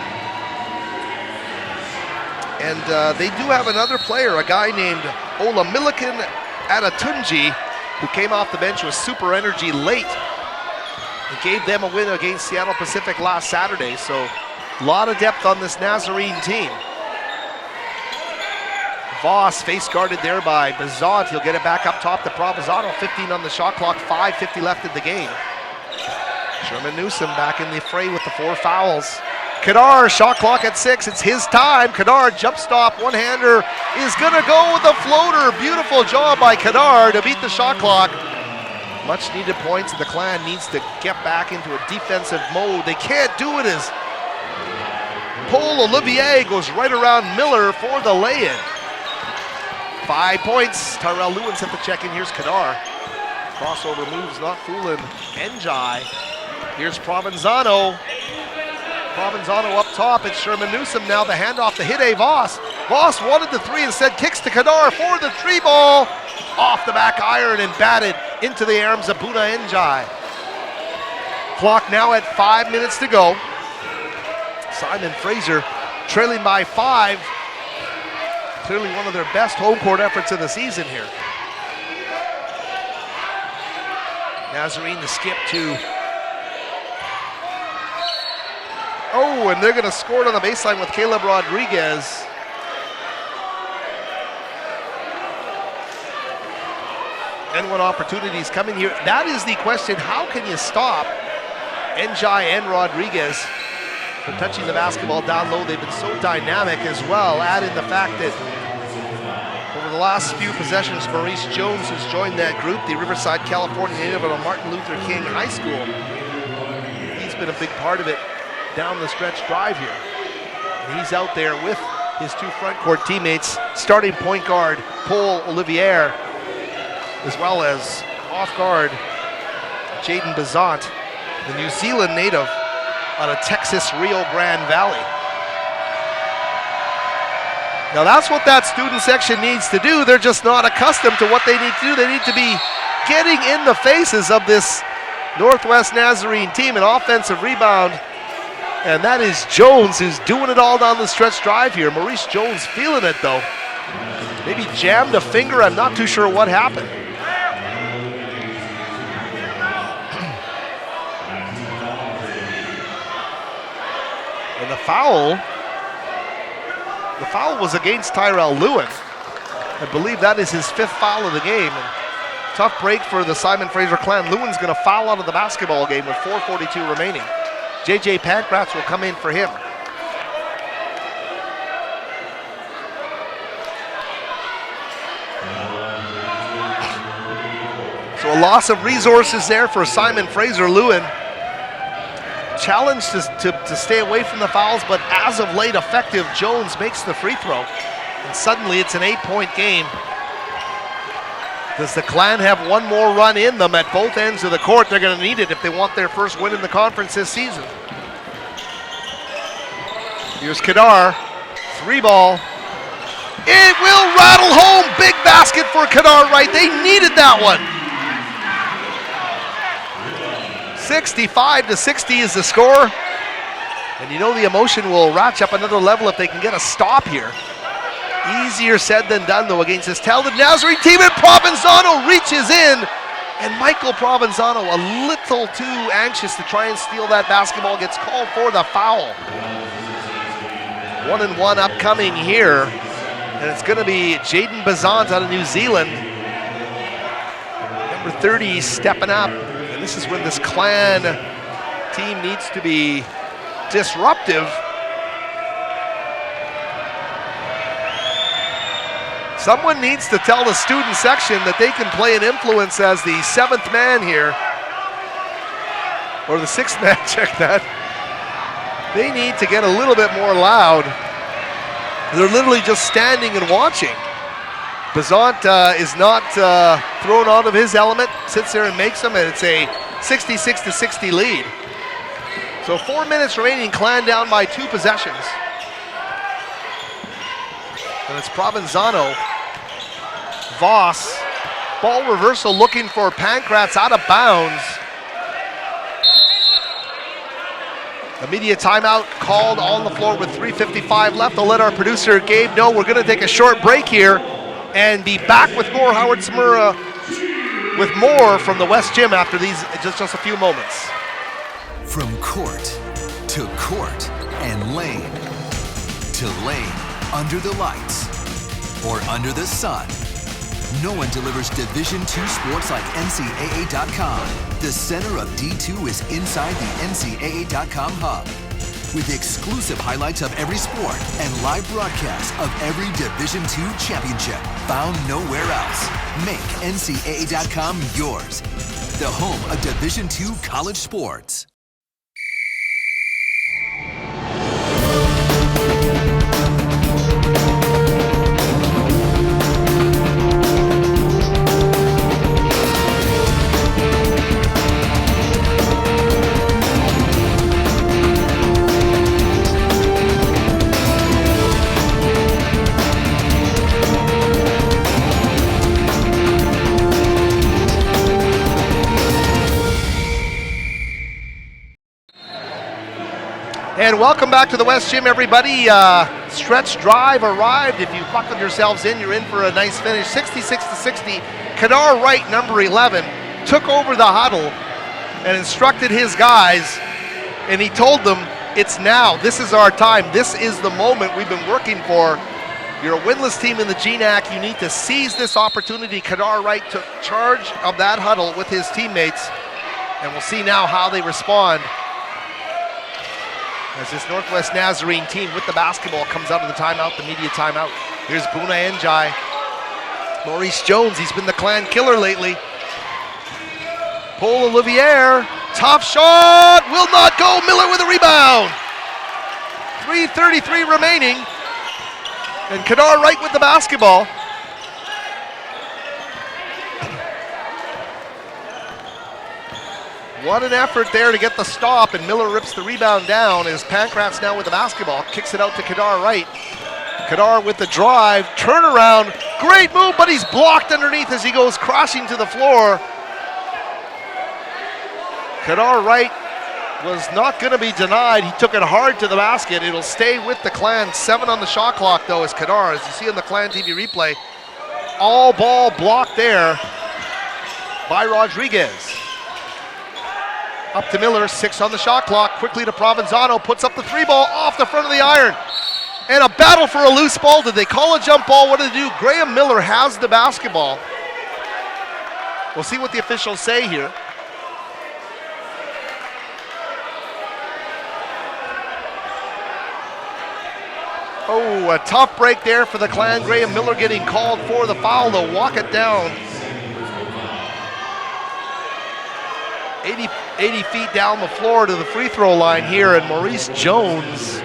And they do have another player, a guy named Olamilikan Adatunji, who came off the bench with super energy late and gave them a win against Seattle Pacific last Saturday. So a lot of depth on this Nazarene team. Voss face guarded there by Bizant. He'll get it back up top to Provenzano. 15 on the shot clock, 5:50 left in the game. Sherman Newsom back in the fray with the 4 fouls. Kadar, shot clock at 6. It's his time. Kadar, jump stop, one-hander is going to go with a floater. Beautiful job by Kadar to beat the shot clock. Much needed points, and the Clan needs to get back into a defensive mode. They can't do it as Paul Olivier goes right around Miller for the lay-in. 5 points. Tyrell Lewins have to check in. Here's Kadar. Crossover moves, not fooling Njai. Here's Provenzano. Provenzano up top. It's Sherman Newsom now. The handoff to Hide Voss. Voss wanted the 3, instead kicks to Kadar for the 3 ball. Off the back iron and batted into the arms of Buna Njai. Clock now at 5 minutes to go. Simon Fraser trailing by 5. Clearly one of their best home court efforts of the season here. Nazarene the skip to. Oh, and they're going to score it on the baseline with Caleb Rodriguez. N1 opportunities coming here. That is the question. How can you stop Njai and Rodriguez from touching the basketball down low? They've been so dynamic as well. Add in the fact that over the last few possessions, Maurice Jones, who's joined that group, the Riverside, California native of Martin Luther King High School, he's been a big part of it down the stretch drive here. And he's out there with his 2 front court teammates, starting point guard Paul Olivier, as well as off guard Jaden Bazant, the New Zealand native out of Texas Rio Grande Valley. Now that's what that student section needs to do. They're just not accustomed to what they need to do. They need to be getting in the faces of this Northwest Nazarene team. An offensive rebound, and that is Jones, who's doing it all down the stretch drive here. Maurice Jones feeling it though. Maybe jammed a finger, I'm not too sure what happened. And the foul was against Tyrell Lewin. I believe that is his 5th foul of the game. And tough break for the Simon Fraser Clan. Lewin's going to foul out of the basketball game with 4:42 remaining. JJ Pankratz will come in for him. So a loss of resources there for Simon Fraser Lewin. Challenged to stay away from the fouls, but as of late effective. Jones makes the free throw, and suddenly it's an 8-point game. Does the Clan have one more run in them at both ends of the court? They're going to need it if they want their first win in the conference this season. Here's Kadar, 3 ball. It will rattle home. Big basket for Kadar Wright. They needed that one. 65-60 is the score. And you know the emotion will ratchet up another level if they can get a stop here. Easier said than done though against this talented Nazarene team, and Provenzano reaches in. And Michael Provenzano, a little too anxious to try and steal that basketball, gets called for the foul. 1-and-1 upcoming here. And it's going to be Jaden Bazant out of New Zealand. Number 30 stepping up. And this is when this Clan team needs to be disruptive. Someone needs to tell the student section that they can play an influence as the 7th man here. Or the 6th man, check that. They need to get a little bit more loud. They're literally just standing and watching. Bazant is not thrown out of his element, sits there and makes them, and it's a 66-60 lead. So 4 minutes remaining, Clan down by 2 possessions. And it's Provenzano. Voss, ball reversal looking for Pankratz, out of bounds. Immediate timeout called on the floor with 3:55 left. I'll let our producer Gabe know we're going to take a short break here and be back with more Howard Samura with more from the West Gym after these just a few moments. From court to court and lane to lane, under the lights or under the sun, no one delivers Division II sports like NCAA.com. The center of D2 is inside the NCAA.com hub. with exclusive highlights of every sport and live broadcasts of every Division II championship found nowhere else. Make NCAA.com yours, the home of Division II college sports. And welcome back to the West Gym, everybody. Stretch drive arrived. If you buckled yourselves in, you're in for a nice finish. 66-60. Kadar Wright, number 11, took over the huddle and instructed his guys, and he told them, it's now. This is our time. This is the moment we've been working for. You're a winless team in the GNAC. You need to seize this opportunity. Kadar Wright took charge of that huddle with his teammates, and we'll see now how they respond as this Northwest Nazarene team with the basketball comes out of the timeout, the media timeout. Here's Buna Njai. Maurice Jones, he's been the clan killer lately. Paul Olivier, tough shot, will not go. Miller with a rebound. 3:33 remaining, and Kadar Wright with the basketball. What an effort there to get the stop, and Miller rips the rebound down as Pankratz now with the basketball, kicks it out to Kadar Wright. Kadar with the drive, turnaround, great move, but he's blocked underneath as he goes crashing to the floor. Kadar Wright was not going to be denied. He took it hard to the basket. It'll stay with the Clan. 7 on the shot clock though as Kadar, as you see on the Clan TV replay, all ball blocked there by Rodriguez. Up to Miller, 6 on the shot clock, quickly to Provenzano, puts up the 3 ball off the front of the iron. And a battle for a loose ball. Did they call a jump ball? What did they do? Graham Miller has the basketball. We'll see what the officials say here. Oh, a tough break there for the Clan. Graham Miller getting called for the foul. They'll walk it down. 80 feet down the floor to the free throw line here, and Maurice Jones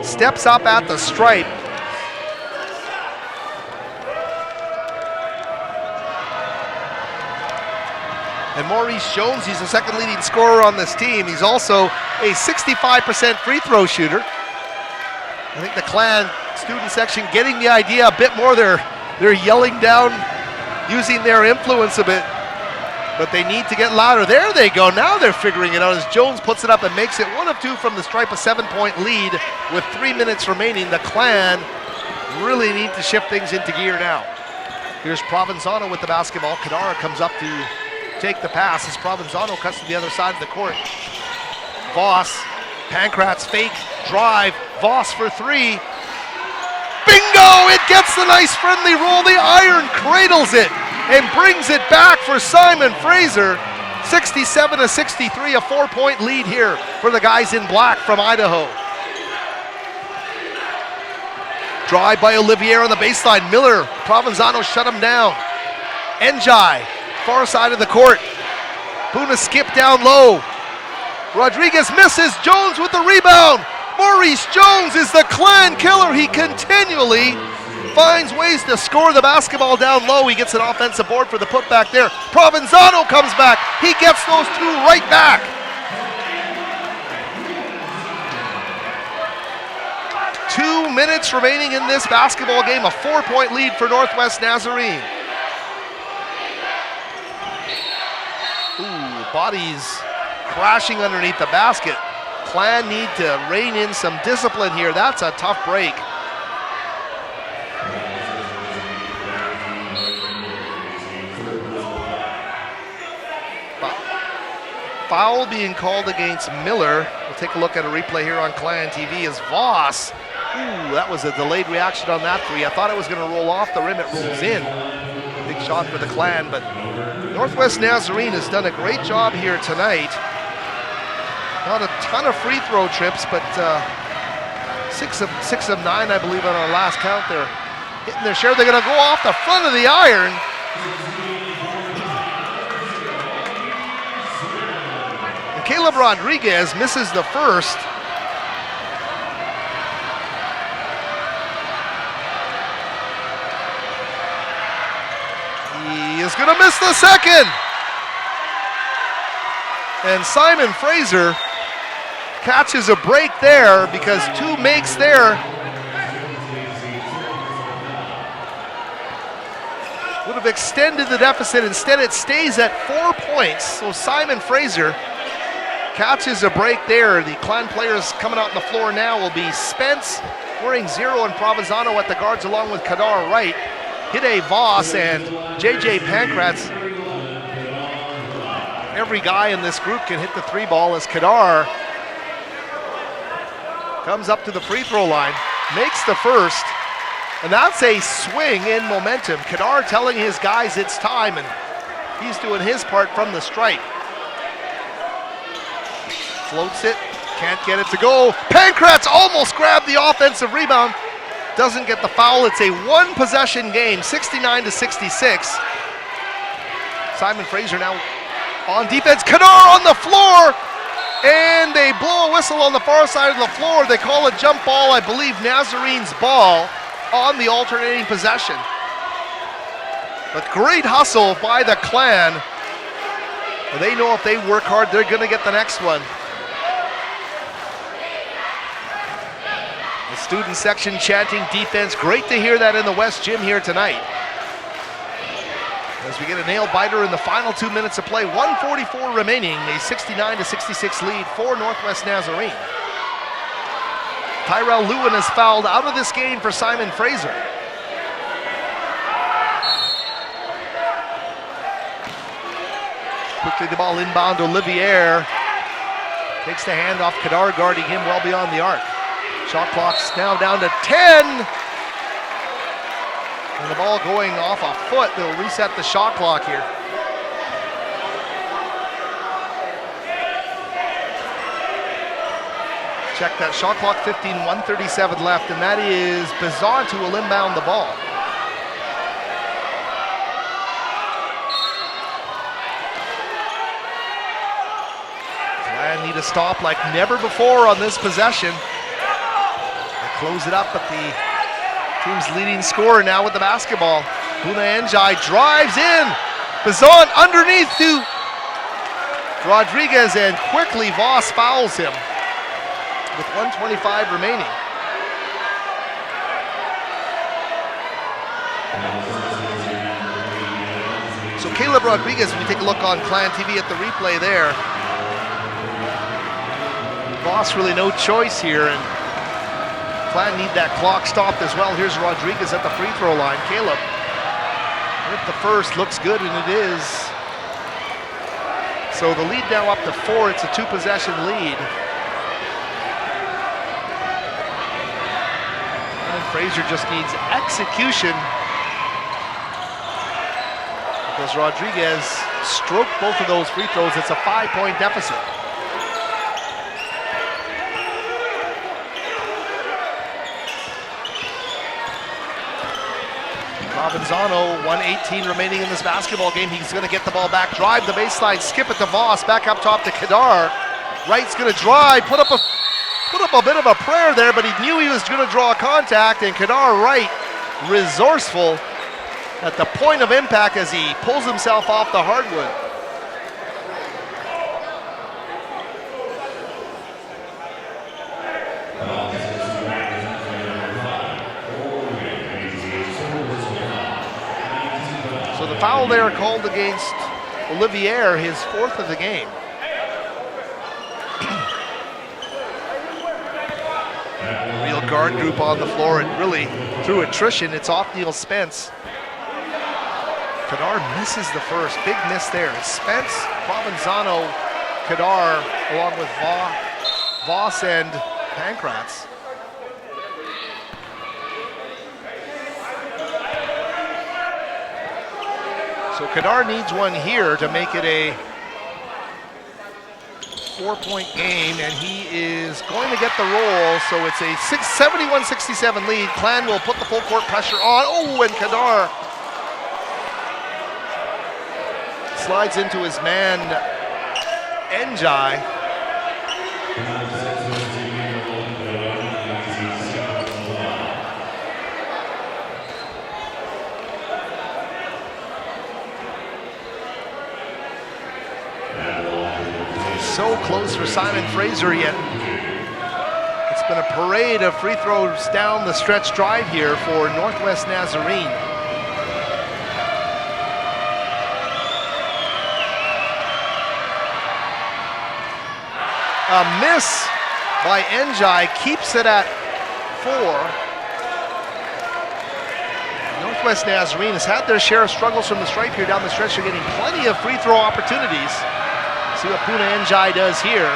steps up at the stripe. And Maurice Jones, he's the second leading scorer on this team. He's also a 65% free throw shooter. I think the Clan student section getting the idea a bit more. They're yelling down, using their influence a bit. But they need to get louder. There they go. Now they're figuring it out as Jones puts it up and makes it 1 of 2 from the stripe, a 7-point lead with 3 minutes remaining. The Clan really need to shift things into gear now. Here's Provenzano with the basketball. Kadar comes up to take the pass as Provenzano cuts to the other side of the court. Voss, Pankratz fake, drive, Voss for 3. Bingo! It gets the nice friendly roll. The iron cradles it and brings it back for Simon Fraser. 67-63, a 4-point lead here for the guys in black from Idaho. Drive by Olivier on the baseline. Miller, Provenzano shut him down. Njai, far side of the court. Buna skip down low. Rodriguez misses. Jones with the rebound. Maurice Jones is the Clan killer. He continually finds ways to score the basketball down low. He gets an offensive board for the putback there. Provenzano comes back. He gets those 2 right back. Two minutes remaining in this basketball game. A 4-point lead for Northwest Nazarene. Ooh, bodies crashing underneath the basket. Clan need to rein in some discipline here. That's a tough break. Foul being called against Miller. We'll take a look at a replay here on Clan TV as Voss. Ooh, that was a delayed reaction on that 3. I thought it was going to roll off the rim. It rolls in. Big shot for the Clan, but Northwest Nazarene has done a great job here tonight. Not a ton of free throw trips, but 6 of 9, I believe, on our last count. They're hitting their share. They're going to go off the front of the iron. And Caleb Rodriguez misses the first. He is going to miss the second. And Simon Fraser catches a break there because 2 makes there. Would have extended the deficit. Instead, it stays at 4 points. So Simon Fraser catches a break there. The Clan players coming out on the floor now will be Spence wearing 0 and Provenzano at the guards along with Kadar Wright. Hide Voss and JJ Pankratz. Every guy in this group can hit the 3 ball as Kadar comes up to the free throw line, makes the first, and that's a swing in momentum. Kadar telling his guys it's time, and he's doing his part from the stripe. Floats it, can't get it to go. Pankratz almost grabbed the offensive rebound, doesn't get the foul. It's a 1-possession game, 69-66. Simon Fraser now on defense. Kadar on the floor, and they blow a whistle on the far side of the floor. They call a jump ball, I believe Nazarene's ball on the alternating possession. But great hustle by the Clan. They know if they work hard, they're going to get the next one. The student section chanting defense. Great to hear that in the West Gym here tonight. As we get a nail biter in the final 2 minutes of play, 1:44 remaining, a 69-66 lead for Northwest Nazarene. Tyrell Lewin is fouled out of this game for Simon Fraser. Quickly the ball inbound to Olivier. Takes the hand off Kadar, guarding him well beyond the arc. Shot clock's now down to 10. And the ball going off a foot. They'll reset the shot clock here. Check that shot clock, 15, 1:37 left, and that is Bazan who will inbound the ball. Clan need a stop like never before on this possession. They close it up, but the team's leading scorer now with the basketball. Buna Njai drives in. Bazan underneath to Rodriguez, and quickly Voss fouls him with 1:25 remaining. So Caleb Rodriguez, when you take a look on Clan TV at the replay there, Voss really no choice here, and Clan need that clock stopped as well. Here's Rodriguez at the free throw line. Caleb with the first, looks good, and it is. So the lead now up to 4. It's a 2-possession lead. And Fraser just needs execution because Rodriguez stroked both of those free throws. It's a 5-point deficit. Provenzano, 1:18 remaining in this basketball game. He's going to get the ball back, drive the baseline, skip it to Voss, back up top to Kadar. Wright's going to drive, put up a bit of a prayer there, but he knew he was going to draw contact, and Kadar Wright, resourceful at the point of impact as he pulls himself off the hardwood. So the foul there called against Olivier, his 4th of the game. Real guard group on the floor, and really through attrition, it's off Neil Spence. Kadar misses the first, big miss there. It's Spence, Provenzano, Kadar, along with Voss and Pankratz. So Kadar needs one here to make it a 4-point game, and he is going to get the roll, so it's a 71-67 lead. Clan will put the full court pressure on. Oh, and Kadar slides into his man, Njai. So close for Simon Fraser, yet it's been a parade of free throws down the stretch drive here for Northwest Nazarene. A miss by Njai keeps it at 4. Northwest Nazarene has had their share of struggles from the stripe here down the stretch. They're getting plenty of free throw opportunities. See what Puna Njai does here.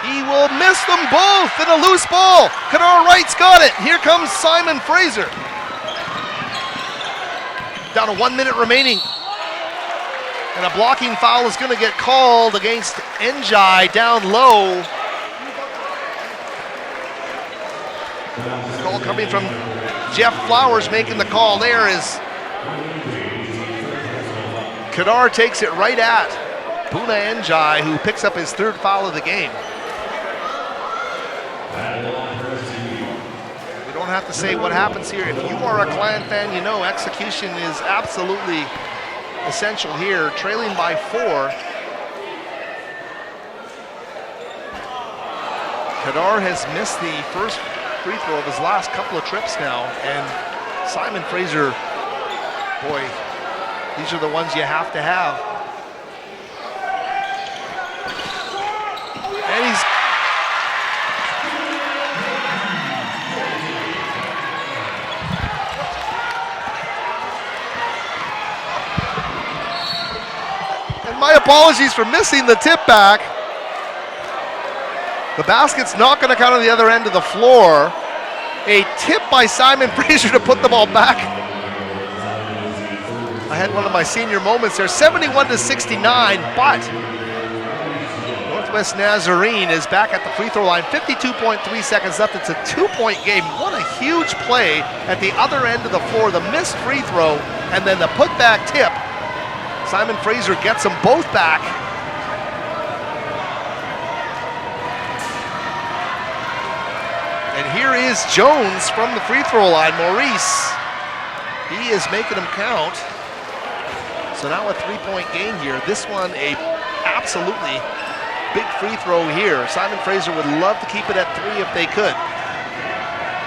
He will miss them both in a loose ball. Kadar Wright's got it. Here comes Simon Fraser. Down to 1 minute remaining. And a blocking foul is going to get called against Njai down low. Call coming from Jeff Flowers making the call there as Kadar takes it right at Puna Njai, who picks up his 3rd foul of the game. We don't have to say what happens here. If you are a Clan fan, you know execution is absolutely essential here. Trailing by 4. Kadar has missed the first free throw of his last couple of trips now, and Simon Fraser, boy, these are the ones you have to have. And he's and my apologies for missing the tip back. The basket's not going to count on the other end of the floor. A tip by Simon Fraser to put the ball back. I had one of my senior moments there, 71-69, but Northwest Nazarene is back at the free throw line. 52.3 seconds left. It's a 2-point game. What a huge play at the other end of the floor. The missed free throw and then the putback tip. Simon Fraser gets them both back. And here is Jones from the free throw line. Maurice, he is making them count. So now a 3-point game here. This one a absolutely big free throw here. Simon Fraser would love to keep it at 3 if they could.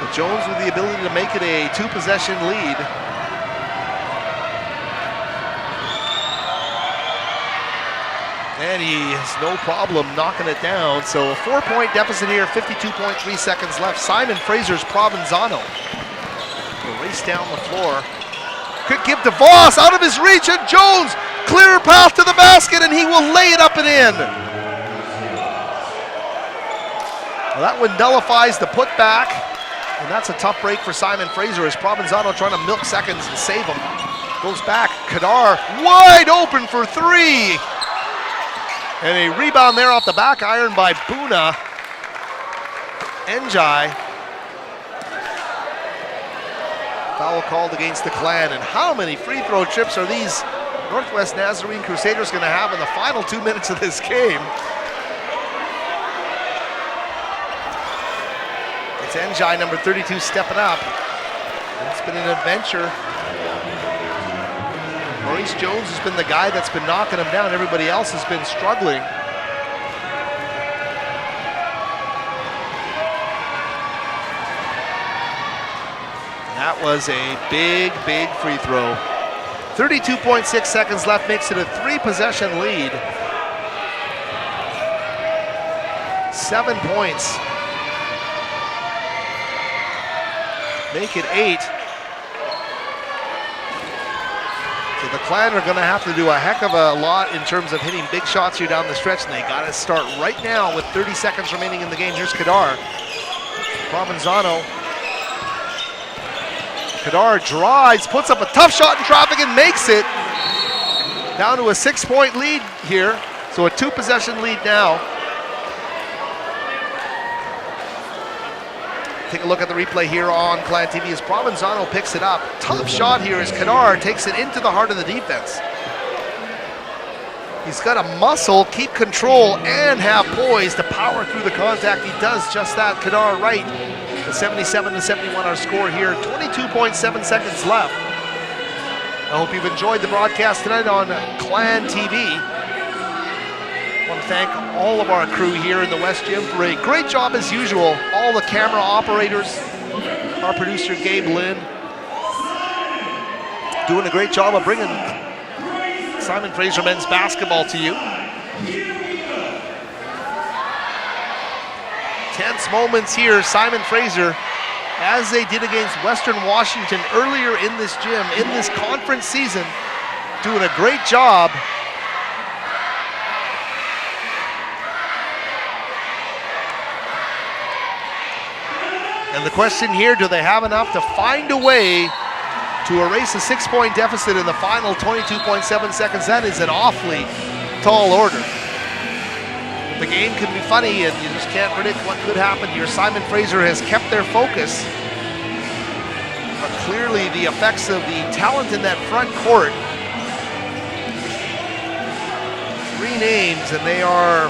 But Jones with the ability to make it a 2-possession lead. And he has no problem knocking it down. So a 4-point deficit here, 52.3 seconds left. Simon Fraser's Provenzano will race down the floor. Could give DeVos out of his reach, and Jones, clear path to the basket, and he will lay it up and in. Well, that one nullifies the putback, and that's a tough break for Simon Fraser as Provenzano trying to milk seconds and save him. Goes back, Kadar wide open for 3. And a rebound there off the back iron by Puna Njai. Foul called against the Clan. And how many free throw trips are these Northwest Nazarene Crusaders going to have in the final 2 minutes of this game? It's Njai, number 32, stepping up. It's been an adventure. Maurice Jones has been the guy that's been knocking him down. Everybody else has been struggling. That was a big, big free throw. 32.6 seconds left, makes it a 3-possession lead. 7 points. Make it 8. So the Clan are going to have to do a heck of a lot in terms of hitting big shots here down the stretch, and they got to start right now with 30 seconds remaining in the game. Here's Kadar. Provenzano. Kadar drives, puts up a tough shot in traffic and makes it. Down to a 6-point lead here. So a 2-possession lead now. Take a look at the replay here on Clan TV as Provenzano picks it up. Tough shot here as Kadar takes it into the heart of the defense. He's got to muscle, keep control, and have poise to power through the contact. He does just that. Kadar right. The 77-71 our score here. 22.7 seconds left. I hope you've enjoyed the broadcast tonight on Clan TV. I want to thank all of our crew here in the West Gym for a great job as usual. All the camera operators, our producer Gabe Lynn, doing a great job of bringing Simon Fraser men's basketball to you. Tense moments here. Simon Fraser, as they did against Western Washington earlier in this gym, in this conference season, doing a great job. And the question here, do they have enough to find a way to erase a 6-point deficit in the final 22.7 seconds? That is an awfully tall order. The game can be funny and you just can't predict what could happen here. Simon Fraser has kept their focus. But clearly the effects of the talent in that front court. 3 names, and they are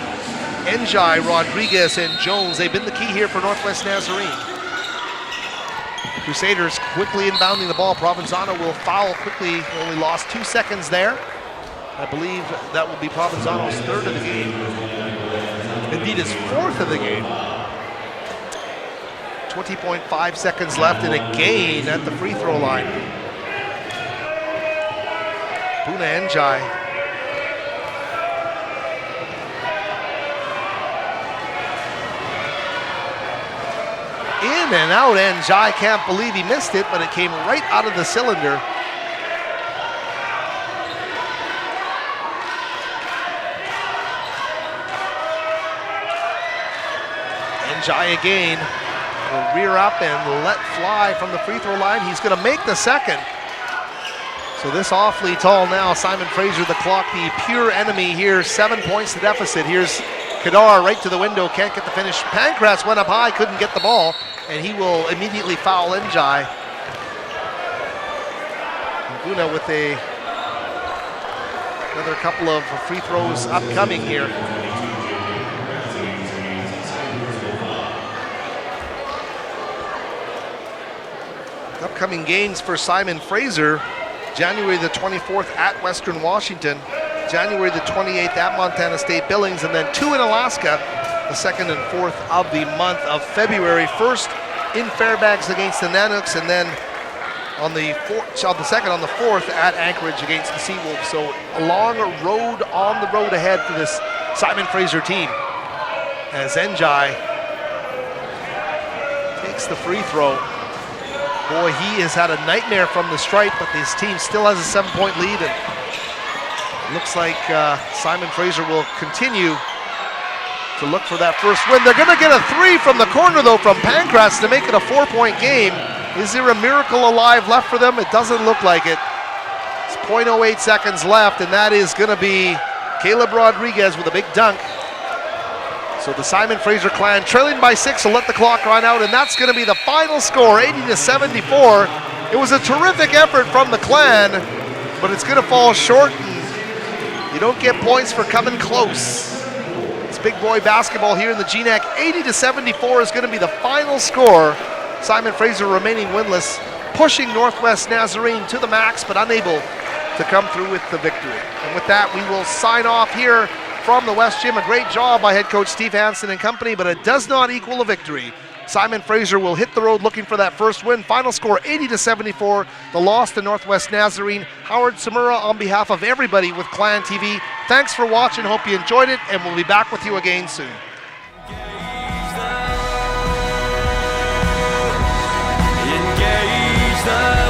Njai, Rodriguez, and Jones. They've been the key here for Northwest Nazarene. Crusaders quickly inbounding the ball. Provenzano will foul quickly. Only lost 2 seconds there. I believe that will be Provenzano's 3rd of the game. Indeed, his 4th of the game. 20.5 seconds left and a gain at the free throw line. Puna Njai. In and out, Njai can't believe he missed it, but it came right out of the cylinder. Njai again will rear up and let fly from the free throw line. He's going to make the second. So this awfully tall now, Simon Fraser, the clock, the pure enemy here, 7 points to deficit. Here's Kadar right to the window, can't get the finish. Pancratz went up high, couldn't get the ball, and he will immediately foul Njai. Guna with another couple of free throws upcoming here. Upcoming games for Simon Fraser, January the 24th at Western Washington, January the 28th at Montana State Billings, and then 2 in Alaska, the 2nd and 4th of the month of February. First in Fairbanks against the Nanuks, and then on the 2nd, on the 4th at Anchorage against the Seawolves. So a long road on the road ahead for this Simon Fraser team. As Njai takes the free throw. Boy, he has had a nightmare from the stripe, but this team still has a 7-point lead, and looks like Simon Fraser will continue to look for that first win. They're going to get a 3 from the corner, though, from Pancratz to make it a 4-point game. Is there a miracle alive left for them? It doesn't look like it. It's 0.08 seconds left, and that is going to be Caleb Rodriguez with a big dunk. So the Simon Fraser clan trailing by 6 will let the clock run out, and that's going to be the final score, 80-74. It was a terrific effort from the clan, but it's going to fall short, and you don't get points for coming close. It's big boy basketball here in the GNAC. 80-74 is going to be the final score. Simon Fraser remaining winless, pushing Northwest Nazarene to the max, but unable to come through with the victory. And with that, we will sign off here from the West Gym. A great job by head coach Steve Hansen and company, but it does not equal a victory. Simon Fraser will hit the road looking for that first win. Final score 80-74, the loss to Northwest Nazarene. Howard Samura on behalf of everybody with Clan TV, thanks for watching, hope you enjoyed it, and we'll be back with you again soon. Engage the